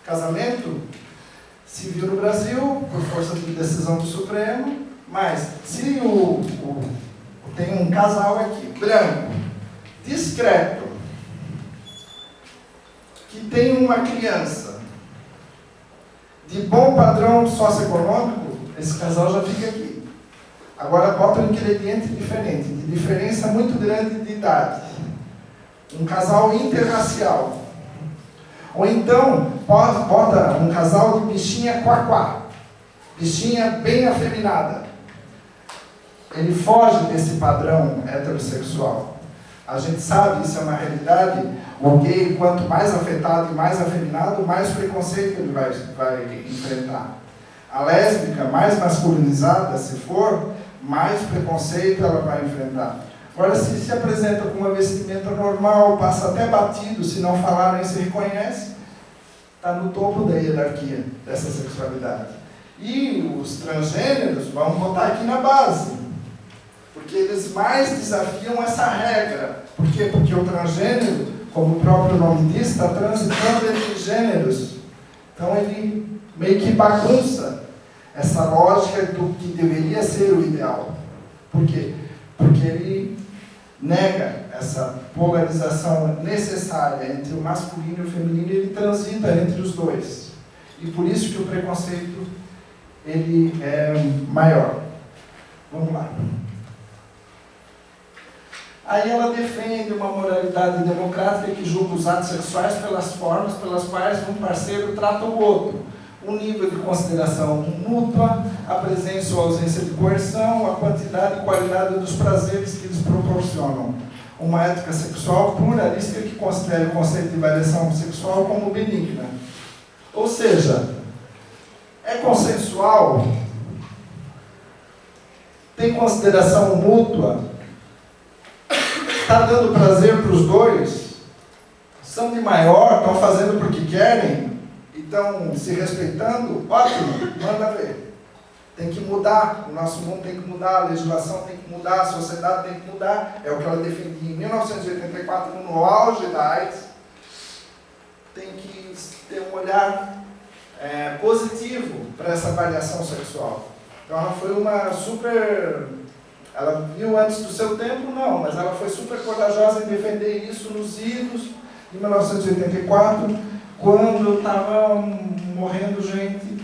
casamento civil no Brasil, por força de decisão do Supremo, mas se tem um casal aqui, branco, discreto, que tem uma criança de bom padrão socioeconômico, esse casal já fica aqui. Agora bota um ingrediente diferente, de diferença muito grande de idade. Um casal interracial. Ou então, bota um casal de bichinha quaquá. Bichinha bem afeminada. Ele foge desse padrão heterossexual. A gente sabe, isso é uma realidade, o gay, quanto mais afetado e mais afeminado, mais preconceito ele vai enfrentar. A lésbica, mais masculinizada, se for, mais preconceito ela vai enfrentar. Agora, se apresenta com uma vestimenta normal, passa até batido, se não falar nem se reconhece, está no topo da hierarquia dessa sexualidade. E os transgêneros vão botar aqui na base. Porque eles mais desafiam essa regra. Por quê? Porque o transgênero, como o próprio nome diz, está transitando entre gêneros. Então ele meio que bagunça essa lógica do que deveria ser o ideal. Por quê? Porque ele nega essa polarização necessária entre o masculino e o feminino, e ele transita entre os dois. E por isso que o preconceito ele é maior. Vamos lá. Aí ela defende uma moralidade democrática que julga os atos sexuais pelas formas pelas quais um parceiro trata o outro. Um nível de consideração mútua, a presença ou ausência de coerção, a quantidade e qualidade dos prazeres que eles proporcionam. Uma ética sexual pluralista que considera o conceito de variação sexual como benigna. Ou seja, é consensual, tem consideração mútua, está dando prazer para os dois, são de maior, estão fazendo porque querem, estão se respeitando, ótimo, manda ver. Tem que mudar, o nosso mundo tem que mudar, a legislação tem que mudar, a sociedade tem que mudar. É o que ela defendia em 1984, no auge da AIDS. Tem que ter um olhar positivo para essa variação sexual. Então ela foi uma super... Ela viu antes do seu tempo? Não, mas ela foi super corajosa em defender isso nos idos de 1984, quando estava morrendo gente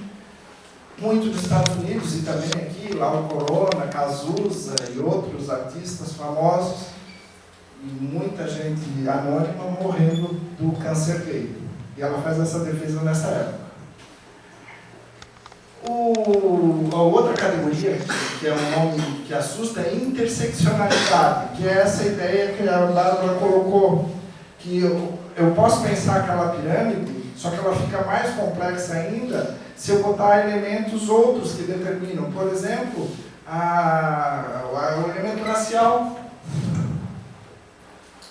muito dos Estados Unidos e também aqui, Laura Corona, Cazuza e outros artistas famosos, e muita gente anônima morrendo do câncer gay. E ela faz essa defesa nessa época. A outra categoria, que é um nome que assusta, é interseccionalidade, que é essa ideia que a Bárbara colocou, que eu posso pensar aquela pirâmide, só que ela fica mais complexa ainda se eu botar elementos outros que determinam. Por exemplo, o elemento racial.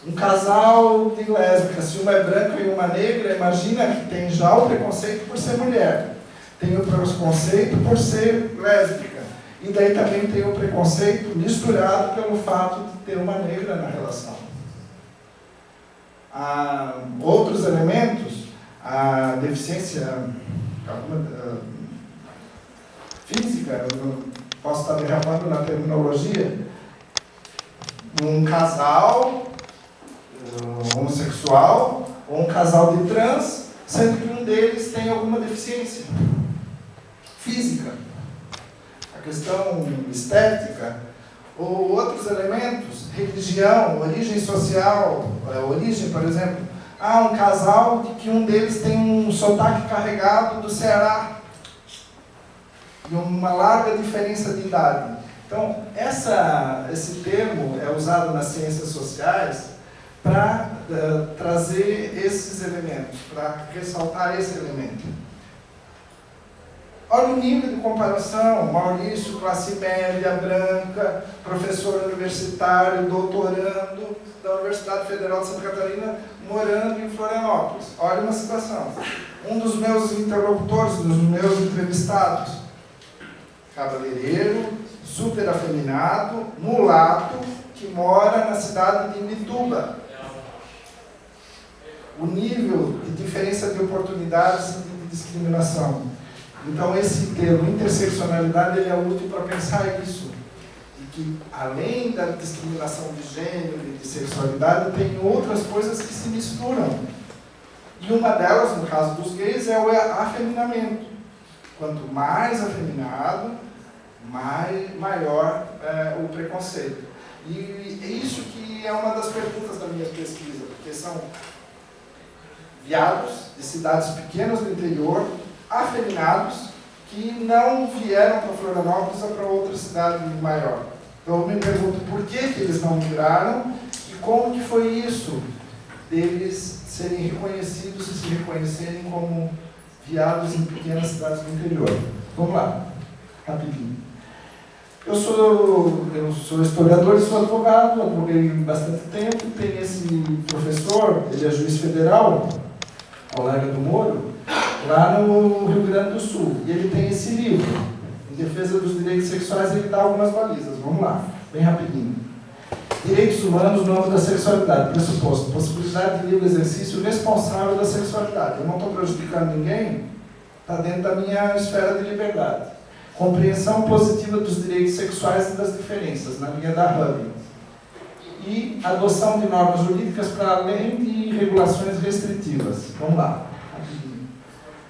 Um casal de lésbicas, se uma é branca e uma negra, imagina que tem já o preconceito por ser mulher. Tem o preconceito por ser lésbica. E daí também tem o preconceito misturado pelo fato de ter uma negra na relação. Outros elementos, a deficiência física, eu posso estar derrapando na terminologia, um casal homossexual ou um casal de trans, sendo que um deles tem alguma deficiência física, a questão estética, ou outros elementos, religião, origem social, origem, por exemplo, um casal de que um deles tem um sotaque carregado do Ceará e uma larga diferença de idade. Então, esse termo é usado nas ciências sociais para trazer esses elementos, para ressaltar esse elemento. Olha o nível de comparação: Maurício, classe média, branca, professor universitário, doutorando da Universidade Federal de Santa Catarina, morando em Florianópolis. Olha uma situação. Um dos meus interlocutores, dos meus entrevistados, cabeleireiro, super afeminado, mulato, que mora na cidade de Imbituba. O nível de diferença de oportunidades e de discriminação. Então, esse termo, interseccionalidade, ele é útil para pensar isso. E que, além da discriminação de gênero e de sexualidade, tem outras coisas que se misturam. E uma delas, no caso dos gays, é o afeminamento. Quanto mais afeminado, maior o preconceito. E é isso que é uma das perguntas da minha pesquisa, porque são viados de cidades pequenas do interior, afeminados, que não vieram para Florianópolis ou para outra cidade maior. Então eu me pergunto por que eles não migraram e como que foi isso deles serem reconhecidos e se reconhecerem como viados em pequenas cidades do interior. Vamos lá, rapidinho. Eu sou historiador e sou advogado, advoguei bastante tempo. Tem esse professor, ele é juiz federal, ao Largo do Moro, lá no Rio Grande do Sul. E ele tem esse livro, Em Defesa dos Direitos Sexuais, ele dá algumas balizas. Vamos lá, bem rapidinho. Direitos humanos no âmbito da sexualidade. Pressuposto: possibilidade de livre exercício responsável da sexualidade. Eu não estou prejudicando ninguém, está dentro da minha esfera de liberdade. Compreensão positiva dos direitos sexuais e das diferenças, na linha da Hub. E adoção de normas jurídicas para além de regulações restritivas. Vamos lá.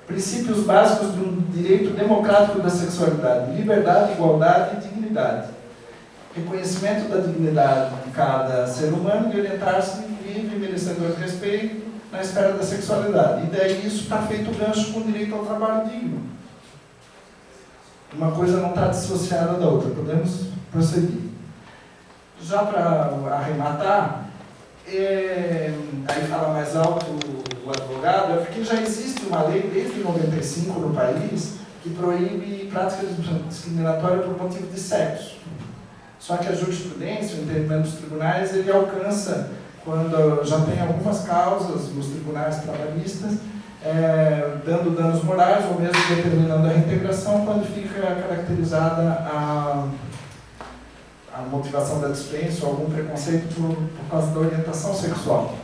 Princípios básicos do direito democrático da sexualidade: liberdade, igualdade e dignidade. Reconhecimento da dignidade de cada ser humano e orientar-se livre e merecedor de respeito na esfera da sexualidade. E daí isso está feito gancho com o direito ao trabalho digno. Uma coisa não está dissociada da outra. Podemos prosseguir. Já para arrematar, aí fala mais alto o advogado, é porque já existe uma lei desde 95 no país que proíbe prática discriminatória por motivo de sexo. Só que a jurisprudência, o entendimento dos tribunais, ele alcança, quando já tem algumas causas nos tribunais trabalhistas, dando danos morais ou mesmo determinando a reintegração quando fica caracterizada a motivação da descrença ou algum preconceito por causa da orientação sexual.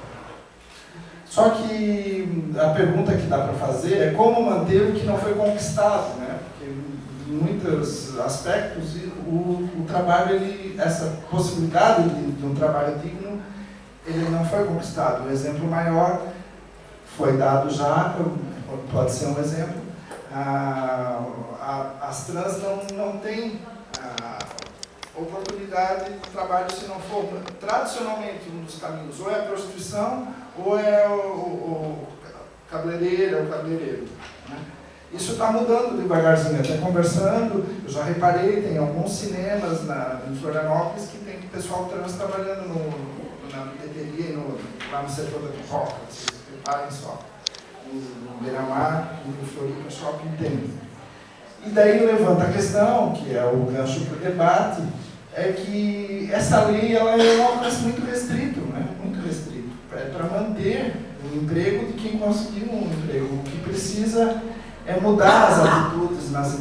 Só que a pergunta que dá para fazer é como manter o que não foi conquistado, né? Porque em muitos aspectos o trabalho, essa possibilidade de um trabalho digno, ele não foi conquistado. O exemplo maior foi dado já, pode ser um exemplo, as trans não têm oportunidade de trabalho se não for tradicionalmente um dos caminhos, ou é a prostituição ou é o cabeleireiro, né? Isso está mudando devagarzinho, até conversando, eu já reparei, tem alguns cinemas em Florianópolis que tem pessoal trans trabalhando na bilheteria e lá no setor da pipoca, vocês reparem só, no Beira-Mar e no Floripa Shopping tem. E daí levanta a questão, que é o gancho para o debate, é que essa lei ela é um alcance muito restrito, né? Muito restrito. É para manter o emprego de quem conseguiu um emprego. O que precisa é mudar as atitudes nas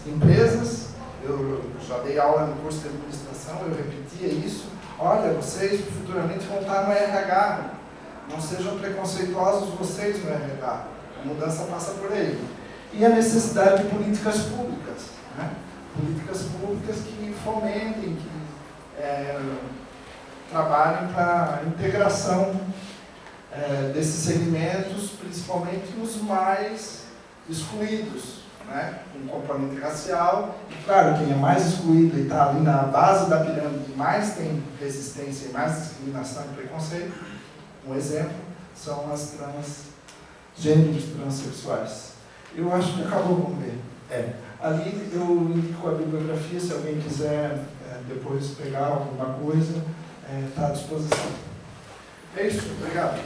empresas. Eu já dei aula no curso de administração, eu repetia isso. Olha, vocês futuramente vão estar no RH. Não sejam preconceituosos vocês no RH. A mudança passa por aí. E a necessidade de políticas públicas, né? Políticas públicas que fomentem, que trabalhem para a integração desses segmentos, principalmente os mais excluídos, né? Com componente racial. E claro, quem é mais excluído e está ali na base da pirâmide, mais tem resistência e mais discriminação e preconceito. Um exemplo são as transgêneros transexuais. Eu acho que acabou, vamos ver. Ali eu indico a bibliografia, se alguém quiser depois pegar alguma coisa, está à disposição. É isso, obrigado.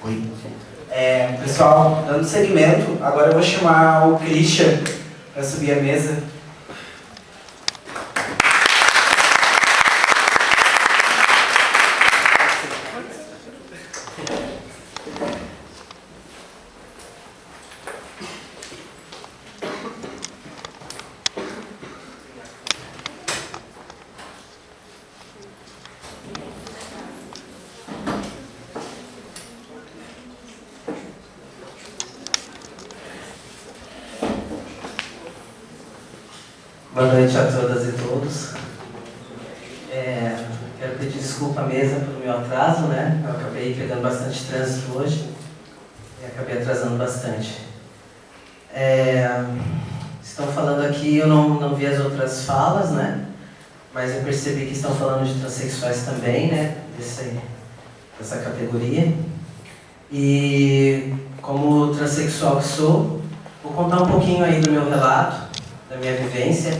Oi. Pessoal, dando seguimento, agora eu vou chamar o Christian para subir a mesa. Boa noite a todas e todos. Quero pedir desculpa à mesa pelo meu atraso, né? Eu acabei pegando bastante trânsito hoje e acabei atrasando bastante. Estão falando aqui, eu não vi as outras falas, né? Mas eu percebi que estão falando de transexuais também, né? Dessa categoria. E como transexual que sou, vou contar um pouquinho aí do meu relato, da minha vivência.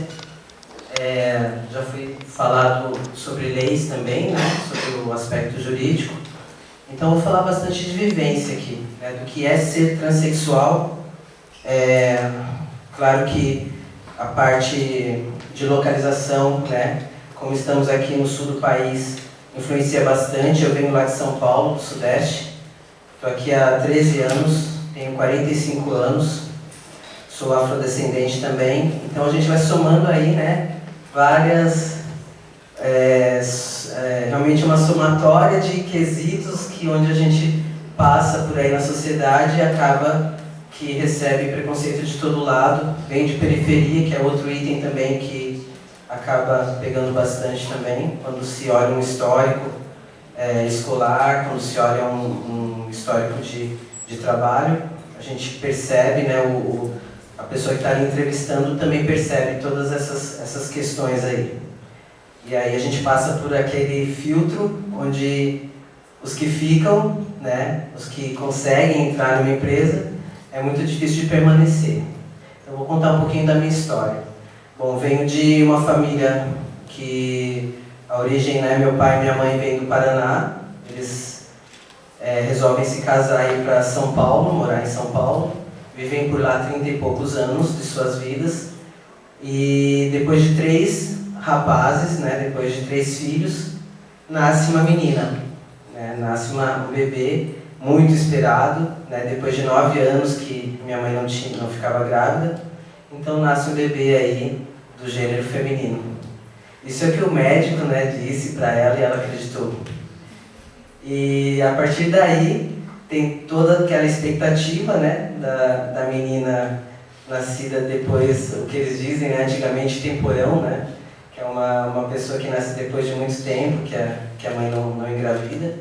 Já fui falado sobre leis também, né, sobre o aspecto jurídico. Então vou falar bastante de vivência aqui, né, do que é ser transexual. Claro que a parte de localização, né, como estamos aqui no sul do país, influencia bastante. Eu venho lá de São Paulo, do Sudeste. Estou aqui há 13 anos, tenho 45 anos. Sou afrodescendente também, então a gente vai somando aí, né, várias, realmente uma somatória de quesitos que onde a gente passa por aí na sociedade e acaba que recebe preconceito de todo lado, vem de periferia, que é outro item também que acaba pegando bastante também, quando se olha um histórico escolar, quando se olha um histórico de trabalho, a gente percebe, né, a pessoa que está ali entrevistando também percebe todas essas questões aí. E aí a gente passa por aquele filtro onde os que ficam, né, os que conseguem entrar numa empresa, é muito difícil de permanecer. Então vou contar um pouquinho da minha história. Bom, venho de uma família que a origem, né, meu pai e minha mãe vêm do Paraná, Eles resolvem se casar e ir para São Paulo, morar em São Paulo. Vivem por lá 30 e poucos anos de suas vidas. E depois de 3 rapazes, né, depois de 3 filhos, nasce uma menina, né, nasce um bebê muito esperado, né, depois de 9 anos que minha mãe não ficava grávida. Então nasce um bebê aí do gênero feminino. Isso é o que o médico, né, disse para ela e ela acreditou. E a partir daí tem toda aquela expectativa, né, da menina nascida depois, o que eles dizem, né, antigamente temporão, né, que é uma pessoa que nasce depois de muito tempo, que a mãe não engravida.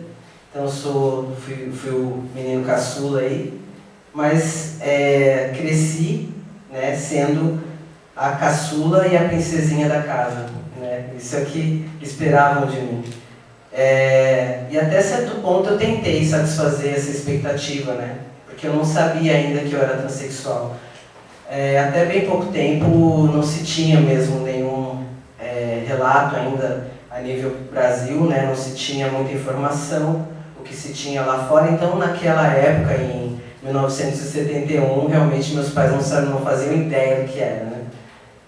Então fui o menino caçula aí, mas cresci, né, sendo a caçula e a princesinha da casa, né, isso é o que esperavam de mim. E até certo ponto eu tentei satisfazer essa expectativa, né, porque eu não sabia ainda que eu era transexual. Até bem pouco tempo não se tinha mesmo nenhum relato ainda a nível Brasil, né? Não se tinha muita informação, o que se tinha lá fora. Então, naquela época, em 1971, realmente meus pais não faziam ideia do que era, né?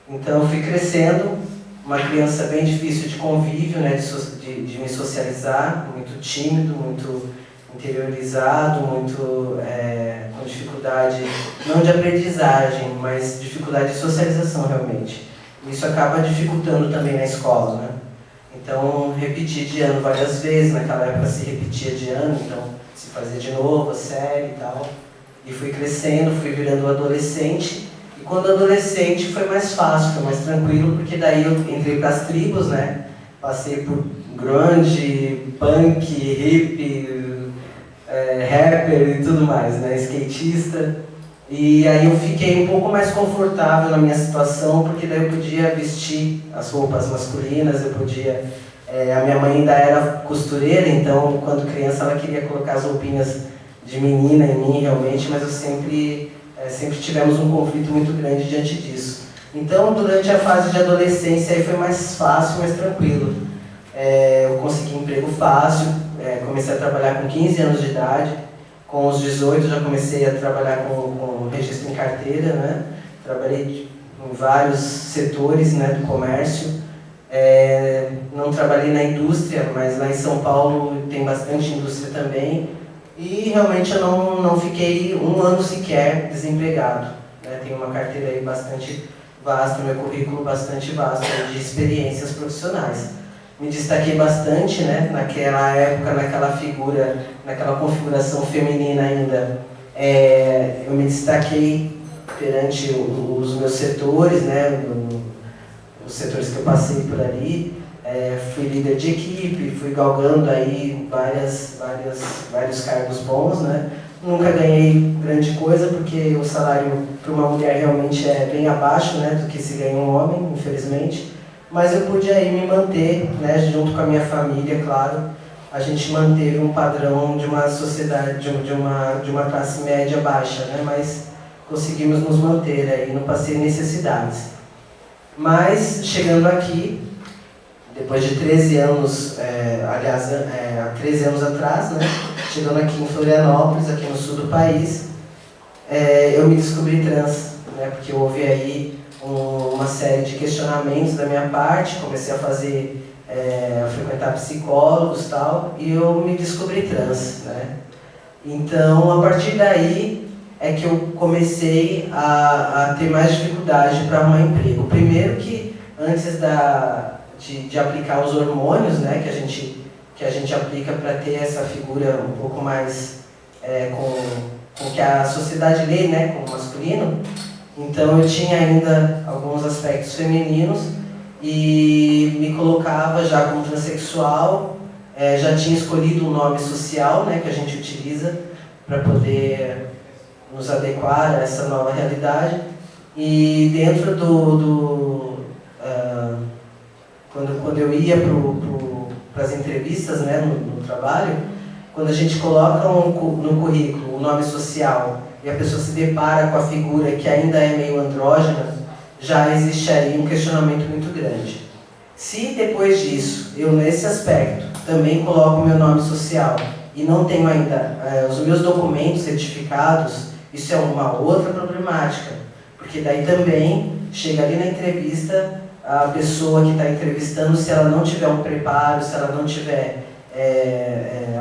Então, eu fui crescendo, uma criança bem difícil de convívio, né? De me socializar, muito tímido, muito interiorizado, muito com dificuldade, não de aprendizagem, mas dificuldade de socialização realmente. Isso acaba dificultando também na escola, né? Então, repeti de ano várias vezes, naquela época se repetia de ano, então se fazia de novo a série e tal. E fui crescendo, fui virando adolescente. E quando adolescente foi mais fácil, foi mais tranquilo, porque daí eu entrei para as tribos, né? Passei por grunge, punk, hippie, rapper e tudo mais, né? Skatista. E aí eu fiquei um pouco mais confortável na minha situação, porque daí eu podia vestir as roupas masculinas, eu podia... a minha mãe ainda era costureira, então quando criança ela queria colocar as roupinhas de menina em mim realmente, mas eu sempre tivemos um conflito muito grande diante disso. Então durante a fase de adolescência aí foi mais fácil, mais tranquilo. Eu consegui emprego fácil, comecei a trabalhar com 15 anos de idade. Com os 18 já comecei a trabalhar com registro em carteira, né? Trabalhei em vários setores, né, do comércio. Não trabalhei na indústria, mas lá em São Paulo tem bastante indústria também. E realmente eu não fiquei um ano sequer desempregado, né? Tenho uma carteira aí bastante vasta, meu currículo bastante vasto de experiências profissionais. Me destaquei bastante, né, naquela época, naquela figura, naquela configuração feminina ainda. Eu me destaquei perante os meus setores, né, os setores que eu passei por ali. Fui líder de equipe, fui galgando aí vários cargos bons, né. Nunca ganhei grande coisa, porque o salário para uma mulher realmente é bem abaixo, né, do que se ganha um homem, infelizmente. Mas eu pude aí me manter, né, junto com a minha família, claro. A gente manteve um padrão de uma sociedade, de uma classe média baixa, né, mas conseguimos nos manter aí, não passei necessidades. Mas, chegando aqui, depois de 13 anos, há 13 anos atrás, né, chegando aqui em Florianópolis, aqui no sul do país, eu me descobri trans, né, porque houve aí uma série de questionamentos da minha parte, comecei a frequentar psicólogos e tal, e eu me descobri trans, né? Então, a partir daí é que eu comecei a ter mais dificuldade para arrumar emprego. Primeiro que antes de aplicar os hormônios, né, que a gente aplica para ter essa figura um pouco mais com que a sociedade lê, né, como masculino. Então eu tinha ainda alguns aspectos femininos e me colocava já como transexual, já tinha escolhido um nome social, né, que a gente utiliza para poder nos adequar a essa nova realidade. E dentro quando eu ia para as entrevistas, né, no trabalho, quando a gente coloca no currículo o nome social e a pessoa se depara com a figura que ainda é meio andrógena, já existe aí um questionamento muito grande. Se depois disso, eu nesse aspecto, também coloco o meu nome social e não tenho ainda os meus documentos certificados, isso é uma outra problemática, porque daí também chega ali na entrevista, a pessoa que está entrevistando, se ela não tiver um preparo, se ela não tiver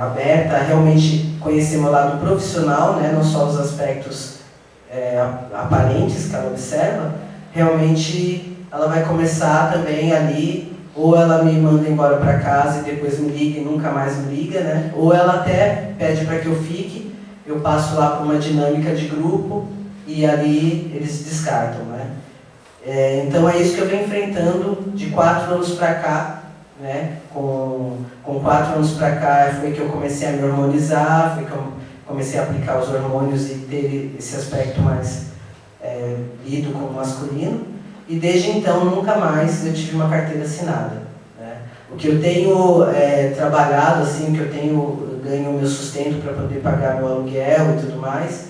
aberta a realmente conhecer meu lado profissional, né, não só os aspectos aparentes que ela observa, realmente ela vai começar também ali, ou ela me manda embora para casa e depois me liga e nunca mais me liga, né? Ou ela até pede para que eu fique, eu passo lá por uma dinâmica de grupo e ali eles descartam, né? Então é isso que eu venho enfrentando de 4 anos para cá, né? Com 4 anos para cá foi que eu comecei a me hormonizar, foi que eu comecei a aplicar os hormônios e ter esse aspecto mais lido como masculino. E desde então nunca mais eu tive uma carteira assinada, né? O que eu tenho trabalhado, assim, o que eu tenho ganho o meu sustento para poder pagar meu aluguel e tudo mais,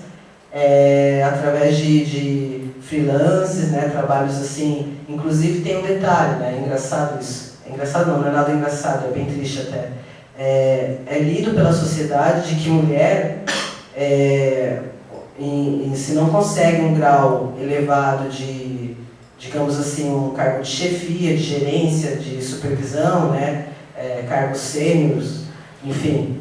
através de freelances, né? Trabalhos assim, inclusive tem um detalhe, né? É engraçado isso. É engraçado não é nada engraçado, é bem triste até. É lido pela sociedade de que mulher, se não consegue um grau elevado de, digamos assim, um cargo de chefia, de gerência, de supervisão, né, cargos sêniores, enfim,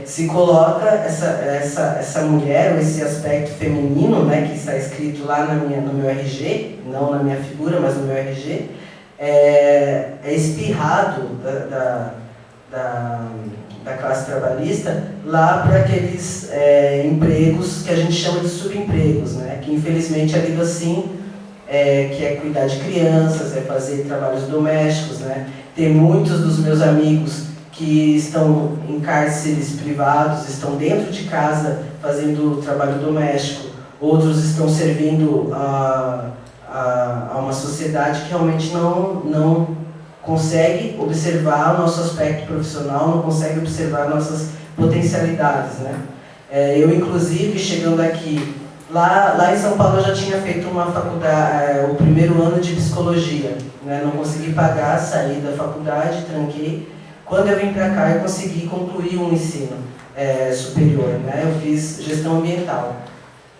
se coloca essa mulher, ou esse aspecto feminino, né, que está escrito lá no meu RG, não na minha figura, mas no meu RG, é espirrado da classe trabalhista lá para aqueles empregos que a gente chama de subempregos, né, que infelizmente é lido assim, que é cuidar de crianças, é fazer trabalhos domésticos, né? Tem muitos dos meus amigos que estão em cárceres privados, estão dentro de casa fazendo trabalho doméstico, outros estão servindo a uma sociedade que realmente não consegue observar o nosso aspecto profissional, não consegue observar nossas potencialidades, né? Eu, inclusive, chegando aqui, lá em São Paulo eu já tinha feito uma faculdade, o primeiro ano de psicologia, né? Não consegui pagar, saí da faculdade, tranquei. Quando eu vim para cá eu consegui concluir um ensino superior, né? Eu fiz gestão ambiental.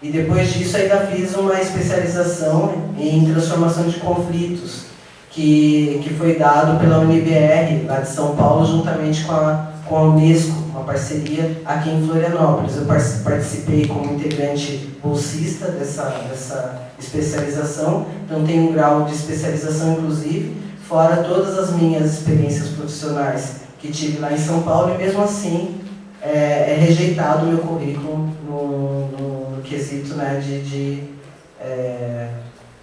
E depois disso ainda fiz uma especialização em transformação de conflitos, que foi dado pela UniBR, lá de São Paulo, juntamente com a Unesco, uma parceria aqui em Florianópolis. Eu participei como integrante bolsista dessa especialização, então tenho um grau de especialização, inclusive, fora todas as minhas experiências profissionais que tive lá em São Paulo, e mesmo assim é rejeitado o meu currículo no quesito, né, de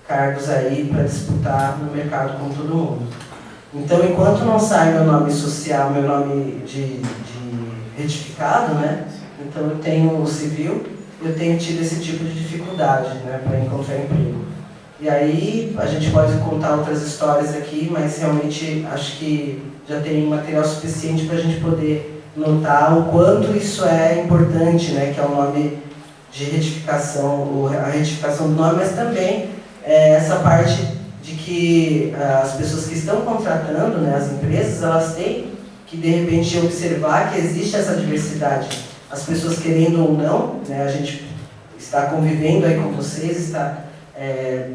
cargos aí para disputar no mercado com todo mundo. Então, enquanto não sai meu nome social, meu nome de retificado, né, então eu tenho o civil, eu tenho tido esse tipo de dificuldade, né, para encontrar emprego. E aí a gente pode contar outras histórias aqui, mas realmente acho que já tem material suficiente para a gente poder notar o quanto isso é importante, né, que é o nome de retificação, a retificação do nome, mas também essa parte de que as pessoas que estão contratando, né, as empresas, elas têm que de repente observar que existe essa diversidade. As pessoas querendo ou não, né, a gente está convivendo aí com vocês, está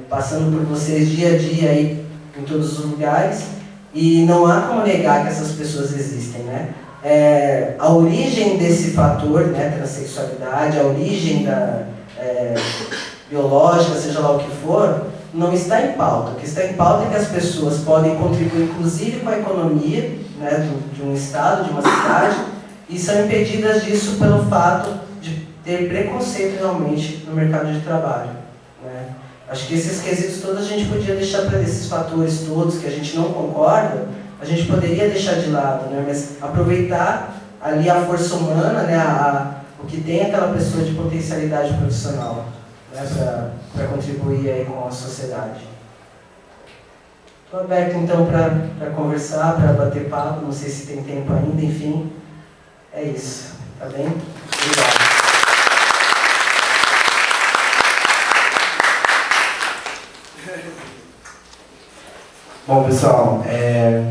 passando por vocês dia a dia aí em todos os lugares, e não há como negar que essas pessoas existem, né? A origem desse fator, né, transexualidade, a origem biológica, seja lá o que for, não está em pauta. O que está em pauta é que as pessoas podem contribuir, inclusive, com a economia, né, de um estado, de uma cidade, e são impedidas disso pelo fato de ter preconceito realmente no mercado de trabalho, né? Acho que esses quesitos todos a gente podia deixar para esses fatores todos que a gente não concorda, a gente poderia deixar de lado, né? Mas aproveitar ali a força humana, né, o que tem aquela pessoa de potencialidade profissional, né, para contribuir aí com a sociedade. Estou aberto então para conversar, para bater papo, não sei se tem tempo ainda, enfim, é isso, tá bem? Obrigado. Bom, pessoal,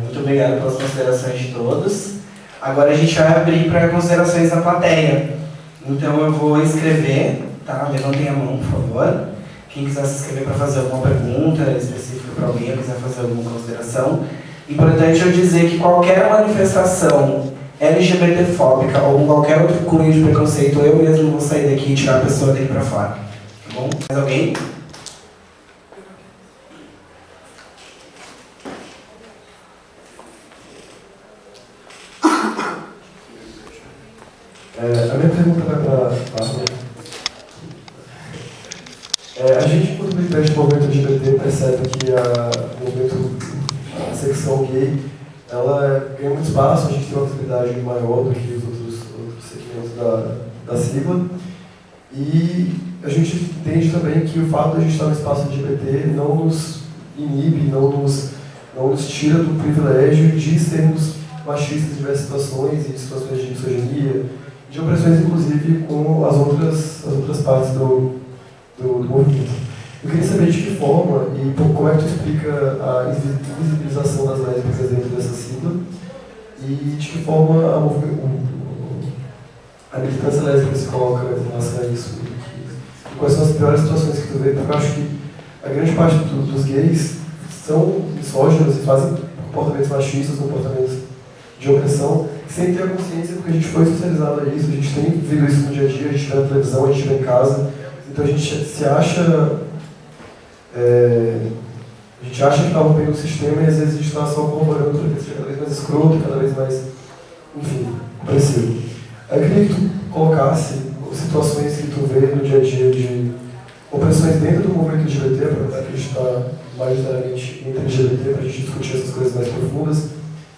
muito obrigado pelas considerações de todos. Agora a gente vai abrir para considerações da plateia. Então eu vou escrever, tá? Levantem a mão, por favor. Quem quiser se inscrever para fazer alguma pergunta específica para alguém, ou quiser fazer alguma consideração. Importante eu dizer que qualquer manifestação LGBTfóbica ou qualquer outro cunho de preconceito, eu mesmo vou sair daqui e tirar a pessoa dele para fora. Tá bom? Mais alguém? A minha pergunta vai para a Bárbara. A gente, enquanto militante do movimento LGBT, percebe que a secção gay, ela ganha muito espaço, a gente tem uma visibilidade maior do que os outros segmentos da sigla. E a gente entende também que o fato de a gente estar no espaço LGBT não nos inibe, não nos tira do privilégio de sermos machistas em diversas situações, e situações de misoginia, de opressões, inclusive, com as outras partes do movimento. Eu queria saber de que forma e como é que tu explica a invisibilização das lésbicas dentro dessa sigla e de que forma a militância lésbica se coloca em relação a isso e quais são as piores situações que tu vê, porque eu acho que a grande parte dos gays são misóginos e fazem comportamentos machistas, comportamentos de opressão, sem ter a consciência, porque a gente foi socializado a isso, a gente tem vivido isso no dia a dia, a gente vê na televisão, a gente vê em casa, então a gente se acha... a gente acha que está rompendo o sistema e às vezes a gente está só corroborando para que seja cada vez mais escroto, cada vez mais, enfim, opressivo. Eu queria que tu colocasse situações que tu vê no dia a dia de opressões dentro do movimento LGBT, aproveitar que a gente está majoritariamente entre LGBT para a gente discutir essas coisas mais profundas,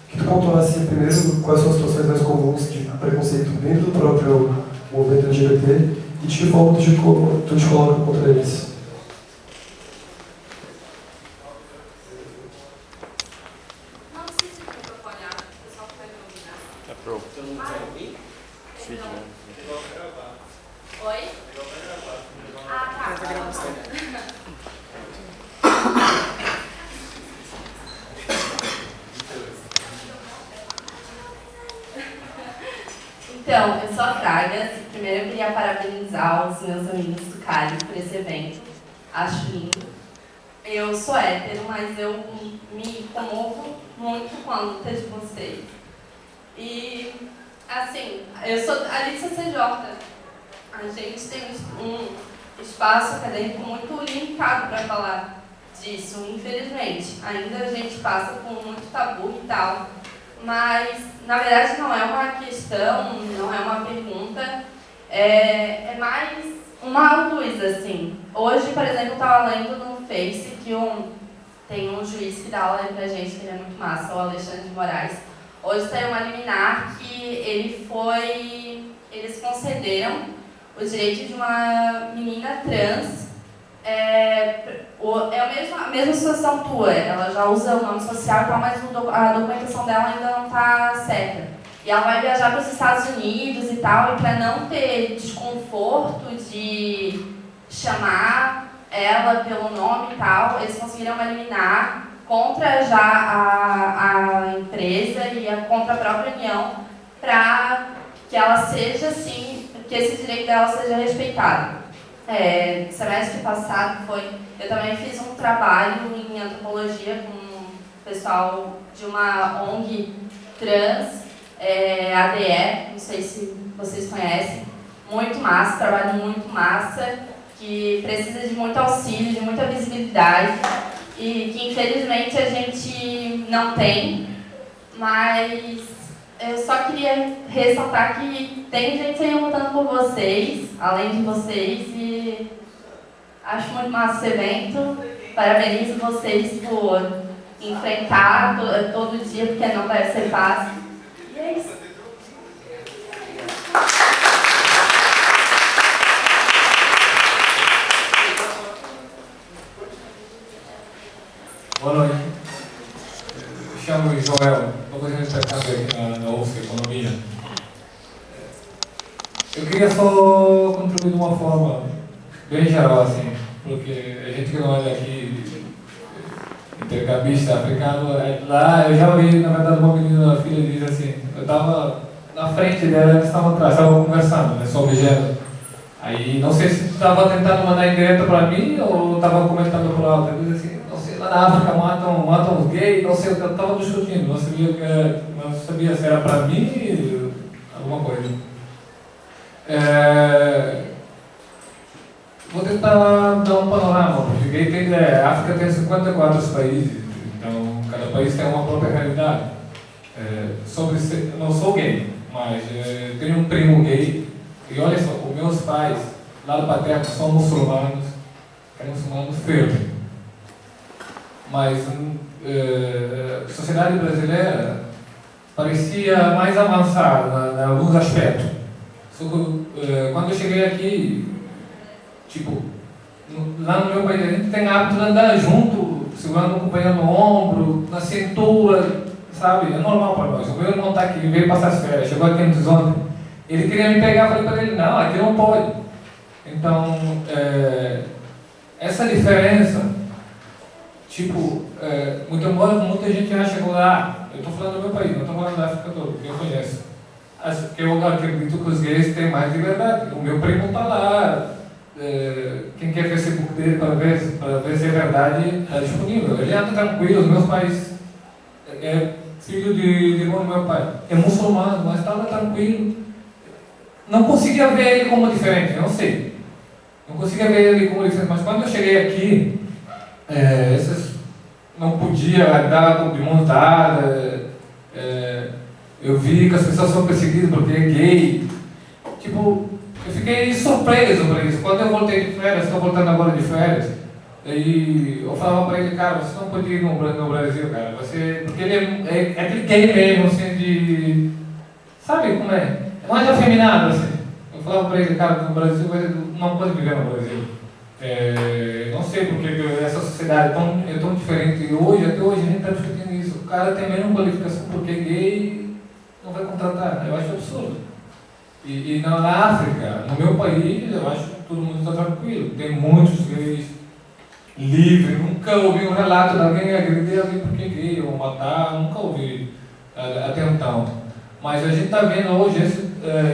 que tu pontuasse primeiro quais são as situações mais comuns de preconceito dentro do próprio movimento LGBT e de que forma tu te coloca contra eles. Oi? Ah, tá. Então, eu sou a Fraga. Primeiro eu queria parabenizar os meus amigos do Cali por esse evento. Acho lindo. Eu sou hétero, mas eu me comovo muito com a luta de vocês. E, assim, eu sou ali do CCJ. A gente tem um espaço acadêmico muito limitado para falar disso, infelizmente. Ainda a gente passa por muito tabu e tal, mas na verdade não é uma questão, não é uma pergunta, é mais uma luz, assim. Hoje, por exemplo, eu estava lendo no Face que tem um juiz que dá aula aí pra gente, que ele é muito massa, o Alexandre de Moraes. Hoje saiu uma liminar que eles concederam o direito de uma menina trans, a mesma situação tua, ela já usa o nome social e tal, mas a documentação dela ainda não está certa. E ela vai viajar para os Estados Unidos e tal, e para não ter desconforto de chamar ela pelo nome e tal, eles conseguiram uma liminar contra já a empresa e contra a própria União, para que ela seja assim, que esse direito dela seja respeitado. Semestre passado eu também fiz um trabalho em antropologia com o pessoal de uma ONG trans, ADE, não sei se vocês conhecem, muito massa, trabalho muito massa, que precisa de muito auxílio, de muita visibilidade, e que infelizmente a gente não tem, mas eu só queria ressaltar que tem gente aí lutando por vocês, além de vocês, e acho muito massa esse evento. Parabenizo vocês por enfrentar todo dia, porque não deve ser fácil. E é isso. Boa noite. Me chamo Joel, estou fazendo intercâmbio aqui na UFSC Economia. Eu queria só contribuir de uma forma bem geral, assim, porque a gente que não é daqui intercambista africano. Lá eu já ouvi, na verdade, uma menina, uma filha, diz assim, eu estava na frente dela, eles estavam atrás, estavam conversando, né, sobre gênero. Aí não sei se estava tentando mandar indireta para mim ou estava comentando por alto. Ele diz assim, não sei, lá na África matam os gays, não sei, eu estava discutindo, não sabia se era para mim, alguma coisa. Vou tentar dar um panorama, porque a África tem 54 países, então cada país tem uma própria realidade. Não sou gay, mas tenho um primo gay, e olha só, os meus pais, lá do paterno, são muçulmanos firmes. Mas a sociedade brasileira parecia mais avançada em alguns aspectos. Quando eu cheguei aqui, tipo, lá no meu país, a gente tem hábito de andar junto, segurando um companheiro no ombro, na cintura, sabe? É normal para nós. O meu irmão está aqui, ele veio passar as férias, chegou aqui antes ontem. Ele queria me pegar, falei para ele, não, aqui não pode. Então, essa diferença, tipo, muita gente acha que, eu estou falando do meu país, não estou falando da África toda, que eu conheço. Eu acredito que os gays têm mais liberdade. O meu primo está lá, quem quer ver o Facebook dele para ver se é verdade, está disponível. Ele anda tranquilo, os meus pais, filho de irmão do meu pai, é muçulmano, mas estava tranquilo. Não conseguia ver ele como diferente, não sei. Não conseguia ver ele como diferente, mas quando eu cheguei aqui, não podia andar de mão dada, eu vi que as pessoas são perseguidas porque é gay. Tipo, eu fiquei surpreso por isso. Quando eu voltei de férias, estou voltando agora de férias, aí eu falava para ele, cara, você não pode ir no Brasil, cara, porque ele é aquele gay mesmo, assim, de... Sabe como é? É mais afeminado, assim. Eu falava para ele, cara, no Brasil, não pode viver no Brasil. Não sei porque essa sociedade é tão diferente. E até hoje, a gente está discutindo isso. O cara tem menos qualificação porque é gay, não vai contratar. Eu acho absurdo. E na África, no meu país, eu acho que todo mundo está tranquilo. Tem muitos gays livres. Nunca ouvi um relato de alguém agredir alguém porque é gay ou matar. Nunca ouvi até então. Mas a gente está vendo hoje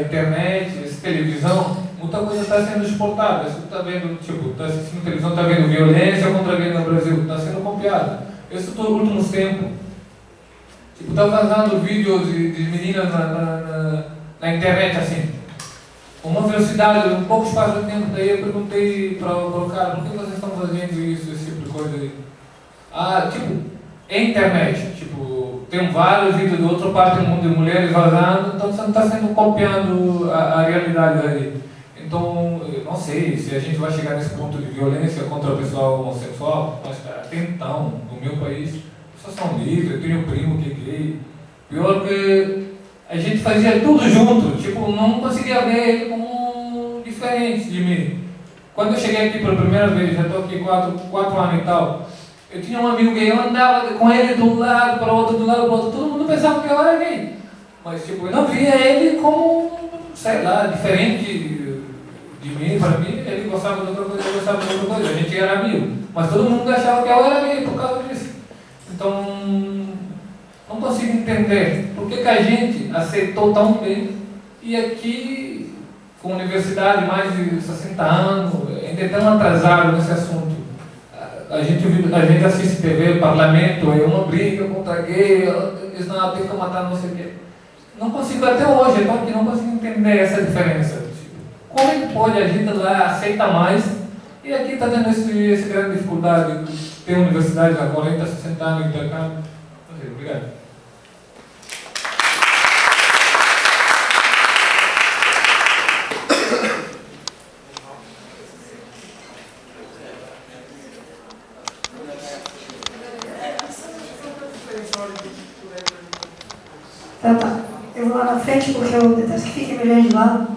internet, essa televisão, muita coisa está sendo exportada. Você está vendo, está assistindo televisão, está vendo violência contra gay no Brasil, está sendo copiado. Isso nos últimos tempos. Está vazando vídeos de meninas na internet, assim, com uma velocidade, um pouco espaço de tempo. Daí eu perguntei para o cara, por que vocês estão fazendo isso, esse tipo de coisa aí? É internet, tem vários vídeos de outra parte do mundo de mulheres vazando, então você não está sendo copiando a realidade aí. Então, eu não sei se a gente vai chegar nesse ponto de violência contra o pessoal homossexual, mas até então, no meu país, as pessoas são livres, eu tenho um primo que é gay. Pior que a gente fazia tudo junto, não conseguia ver ele como diferente de mim. Quando eu cheguei aqui pela primeira vez, já estou aqui 4 anos e tal, eu tinha um amigo gay, eu andava com ele de um lado para o outro, todo mundo pensava que eu era gay. Mas eu não via ele como, sei lá, diferente de mim, para mim, ele gostava de outra coisa, eu gostava de outra coisa, a gente era amigo. Mas todo mundo achava que eu era gay por causa disso. Então, não consigo entender por que a gente aceitou tão bem e aqui, com a universidade, mais de 60 anos, ainda tão atrasado nesse assunto. A gente assiste TV, parlamento, é uma briga contra gay, eles não tem que matar não sei o quê. Não consigo até hoje, então aqui não consigo entender essa diferença. Como é que pode a gente lá aceita mais e aqui está tendo essa grande dificuldade de ter universidades há 40, 60 anos de intercâmbio? Obrigado. Tá. Eu vou lá na frente porque eu detesto que fique me olhando de lado.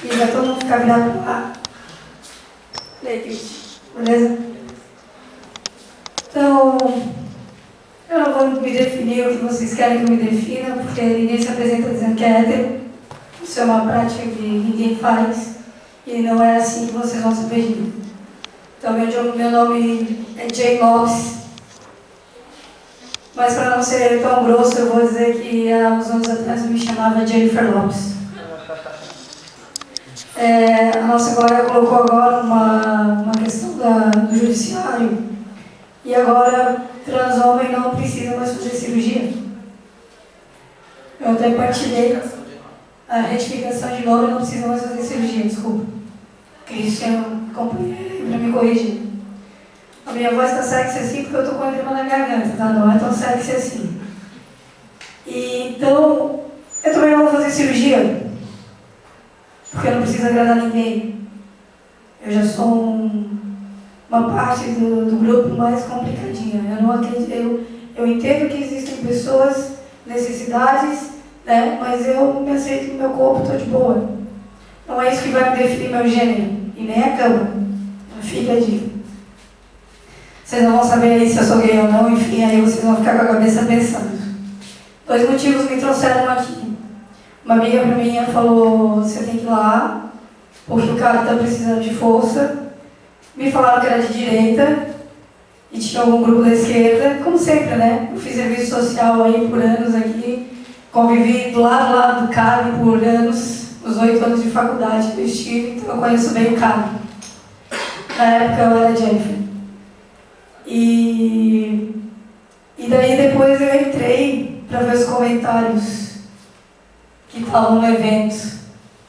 E vai todo mundo ficar virado pro lado. Beleza? Então, eu não vou me definir o que vocês querem que eu me defina, porque ninguém se apresenta dizendo que é hétero. Isso é uma prática que ninguém faz. E não é assim que vocês vão se beijando. Então, meu nome é Jay Lopes. Mas para não ser tão grosso, eu vou dizer que há uns anos atrás eu me chamava Jennifer Lopes. A nossa Glória colocou agora uma questão do judiciário. E agora, trans homem não precisa mais fazer cirurgia. Eu até partilhei a retificação de nome, não precisa mais fazer cirurgia, desculpa. Cristiano, companheiro, para me corrigir. A minha voz está sexy assim porque eu estou com a edema na garganta, tá? Não é tão sexy assim. E, então, eu também não vou fazer cirurgia, porque eu não preciso agradar ninguém. Eu já sou uma parte do grupo mais complicadinha. Eu não acredito, eu entendo que existem pessoas, necessidades, né? Mas eu me aceito no meu corpo, estou de boa. Não é isso que vai me definir meu gênero, e nem a cama. Fica a dica. Vocês não vão saber aí se eu sou gay ou não, enfim, aí vocês vão ficar com a cabeça pensando. 2 motivos me trouxeram aqui. Uma amiga pra mim falou, você tem que ir lá, porque o cara está precisando de força. Me falaram que era de direita e tinha algum grupo da esquerda, como sempre, né? Eu fiz serviço social aí por anos aqui, convivi do lado do CAB por anos, os 8 anos de faculdade que eu estive, então eu conheço bem o CAB. Na época eu era Jennifer. E daí depois eu entrei para ver os comentários que estavam no evento.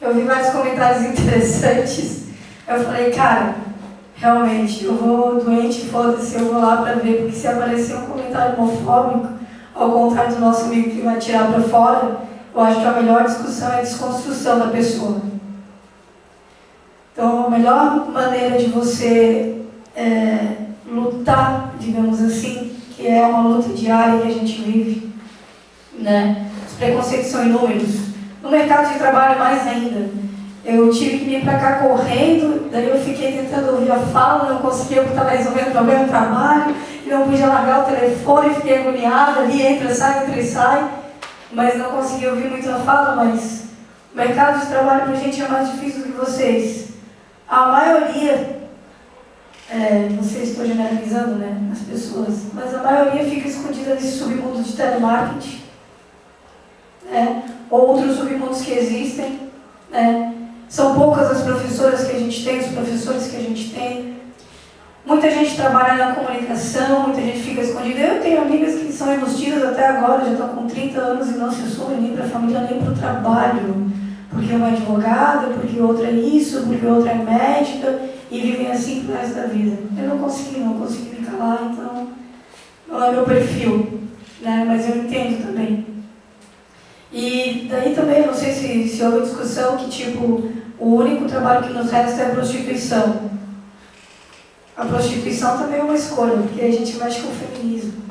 Eu vi vários comentários interessantes. Eu falei, cara, realmente, eu vou doente, foda-se, eu vou lá para ver, porque se aparecer um comentário homofóbico, ao contrário do nosso amigo que vai tirar para fora, eu acho que a melhor discussão é a desconstrução da pessoa. Então, a melhor maneira de você lutar, digamos assim, que é uma luta diária que a gente vive, né? Os preconceitos são inúmeros. No mercado de trabalho, mais ainda. Eu tive que vir para cá correndo, daí eu fiquei tentando ouvir a fala, não conseguia porque estava resolvendo o problema do trabalho, e não podia largar o telefone, fiquei agoniada, ali entra e sai, mas não conseguia ouvir muito a fala, mas o mercado de trabalho para a gente é mais difícil do que vocês. A maioria, não sei se estou generalizando, né, as pessoas, mas a maioria fica escondida nesse submundo de telemarketing, né, outros submundos que existem, né. São poucas as professoras que a gente tem, os professores que a gente tem. Muita gente trabalha na comunicação, muita gente fica escondida. Eu tenho amigas que são enrustidas até agora, já estão com 30 anos e não se assumem nem para a família, nem para o trabalho. Porque uma é advogada, porque outra é isso, porque outra é médica, e vivem assim pro resto da vida. Eu não consegui me calar, então não é meu perfil, né? Mas eu entendo também. E daí também, não sei se houve discussão que, tipo, o único trabalho que nos resta é a prostituição. A prostituição também é uma escolha, porque a gente mexe com o feminismo,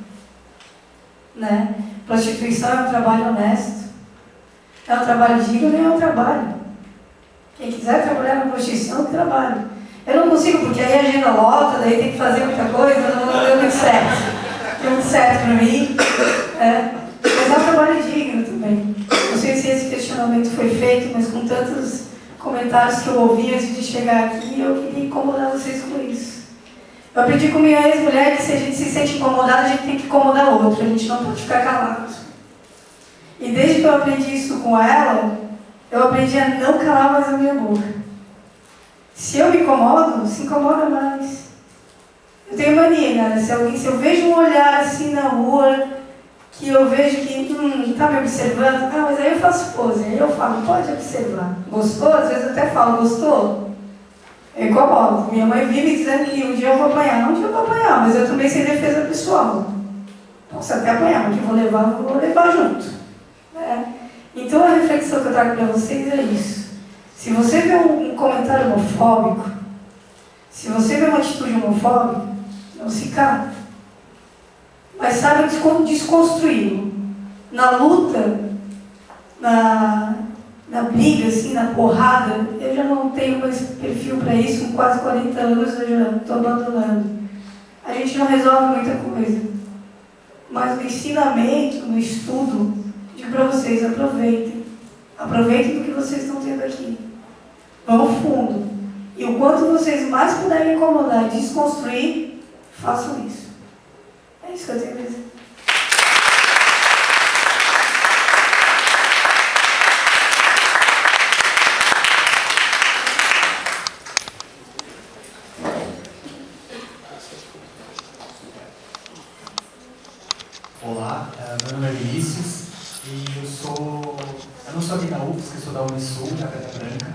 né? Prostituição é um trabalho honesto, é um trabalho digno e é um trabalho. Quem quiser trabalhar na prostituição, trabalha. Eu não consigo, porque aí a agenda lota, daí tem que fazer muita coisa, não deu muito certo. Deu muito certo para mim. Mas é um trabalho digno também. Não sei se esse questionamento foi feito, mas com tantos comentários que eu ouvi antes de chegar aqui, eu queria incomodar vocês com isso. Eu aprendi com minha ex-mulher que se a gente se sente incomodado, a gente tem que incomodar o outro, a gente não pode ficar calado. E desde que eu aprendi isso com ela, eu aprendi a não calar mais a minha boca. Se eu me incomodo, se incomoda mais. Eu tenho mania, cara, se eu vejo um olhar assim na rua, que eu vejo que tá me observando, mas aí eu faço pose, aí eu falo, pode observar. Gostou? Às vezes eu até falo, gostou? Eu incomodo. Minha mãe vive dizendo que um dia eu vou apanhar. Um dia eu vou apanhar, mas eu também sei defesa pessoal. Posso até apanhar, mas que eu vou levar junto. Né? Então a reflexão que eu trago para vocês é isso. Se você vê um comentário homofóbico, se você vê uma atitude homofóbica, não se cala. Mas saiba desconstruí-lo. Na luta, na briga, assim, na porrada, eu já não tenho mais perfil para isso, com quase 40 anos eu já estou abandonando. A gente não resolve muita coisa. Mas no ensinamento, no estudo, digo para vocês, aproveitem. Aproveitem do que vocês estão tendo aqui. Vão fundo. E o quanto vocês mais puderem incomodar e desconstruir, façam isso. É isso que eu tenho a dizer. Olá, meu nome é Vinícius e eu não sou aqui da UFSC, eu sou da Unisul, da Pedra Branca,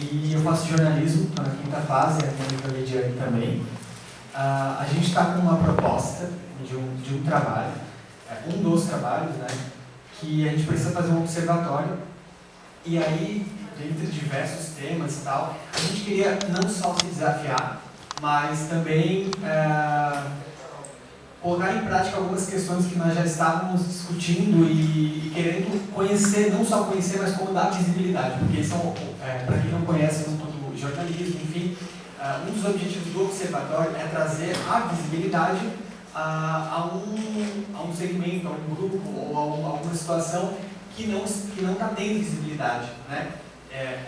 e eu faço jornalismo, estou na quinta fase, a minha Lidiane também. A gente está com uma proposta de um trabalho, um dos trabalhos, né, que a gente precisa fazer um observatório, e aí, dentre diversos temas e tal, a gente queria não só se desafiar, mas também colocar em prática algumas questões que nós já estávamos discutindo e querendo conhecer, não só conhecer, mas como dar visibilidade, porque para quem não conhece o mundo do jornalismo, enfim, um dos objetivos do observatório é trazer a visibilidade a um segmento, a um grupo ou a alguma situação que não está tendo visibilidade, né?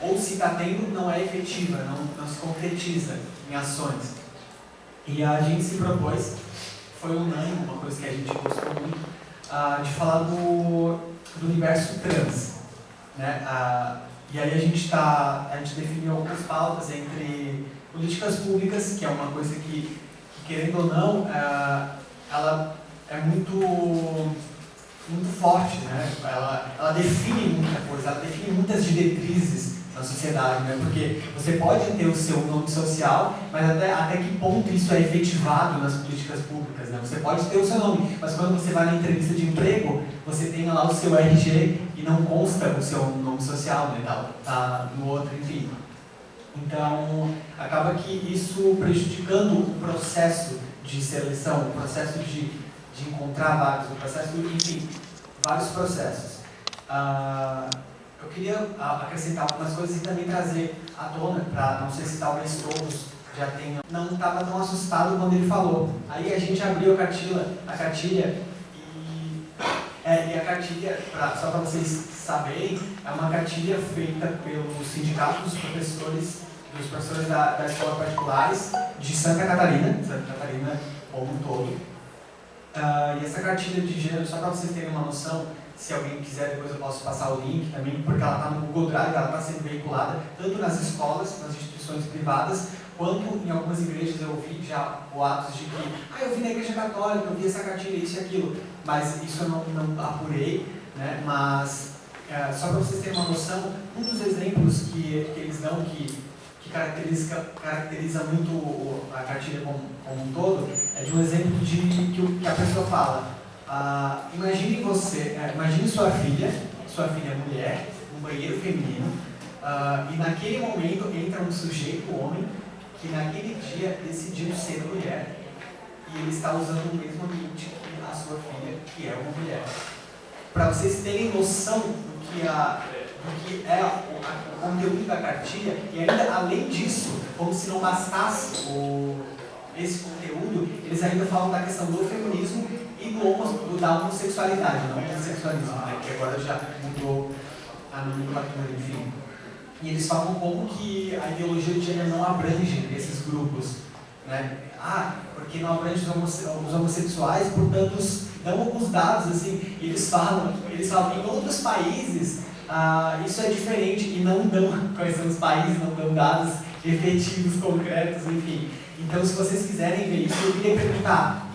Ou se está tendo, não é efetiva, não se concretiza em ações. E a gente se propôs, foi unânime, uma coisa que a gente gostou muito, de falar do universo trans, né? E aí a gente definiu algumas pautas entre políticas públicas, que é uma coisa que querendo ou não, ela é muito forte, né? Ela define muita coisa, ela define muitas diretrizes na sociedade, né? Porque você pode ter o seu nome social, mas até que ponto isso é efetivado nas políticas públicas, né? Você pode ter o seu nome, mas quando você vai na entrevista de emprego, você tem lá o seu RG e não consta o seu nome social, né? Tá no outro, enfim. Então, acaba que isso prejudicando o processo de seleção, o processo de encontrar vagas, o processo, enfim, vários processos. Eu queria acrescentar algumas coisas e também trazer à tona, para não sei se talvez todos já tenham, não estava tão assustado quando ele falou. Aí a gente abriu a cartilha e a cartilha, só para vocês saberem, é uma cartilha feita pelo Sindicato dos Professores da Escola Particulares de Santa Catarina como um todo. E essa cartilha de gênero, só para vocês terem uma noção, se alguém quiser, depois eu posso passar o link também, porque ela está no Google Drive, ela está sendo veiculada tanto nas escolas, nas instituições privadas, quanto em algumas igrejas. Eu vi já boatos de que, eu vi na igreja católica, eu vi essa cartilha, isso e aquilo, mas isso eu não apurei, né? Mas, só para vocês terem uma noção, um dos exemplos que eles dão que caracteriza muito a cartilha como um todo, é de um exemplo que a pessoa fala. Imagine sua filha é mulher, num banheiro feminino, e naquele momento entra um sujeito, um homem, que naquele dia decidiu ser mulher, e ele está usando o mesmo ambiente que a sua filha, que é uma mulher. Para vocês terem noção do que é o conteúdo da cartilha, e ainda além disso, como se não bastasse esse conteúdo, eles ainda falam da questão do feminismo e da homossexualidade, não do homossexualismo, né, que agora já mudou a nomenclatura, enfim. E eles falam como que a ideologia de gênero não abrange esses grupos, né? Porque não abrange os homossexuais, portanto, dão alguns dados, assim, e eles falam em outros países, isso é diferente, e não dão, quais são os países, não dão dados efetivos, concretos, enfim. Então, se vocês quiserem ver isso, eu queria perguntar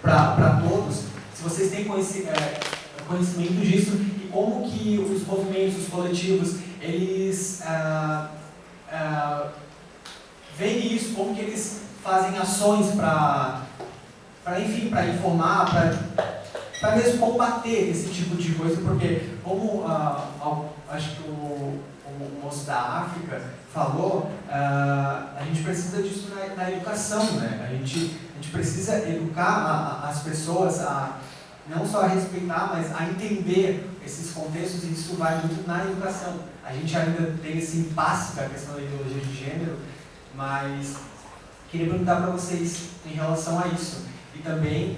para todos se vocês têm conhecimento disso e como que os movimentos, os coletivos, eles veem isso, como que eles fazem ações para informar, para mesmo combater esse tipo de coisa, porque como acho que o moço da África falou, a gente precisa disso na educação, né? A gente precisa educar as pessoas não só a respeitar, mas a entender esses contextos, e isso vai muito na educação. A gente ainda tem esse impasse da questão da ideologia de gênero, mas queria perguntar para vocês em relação a isso. E também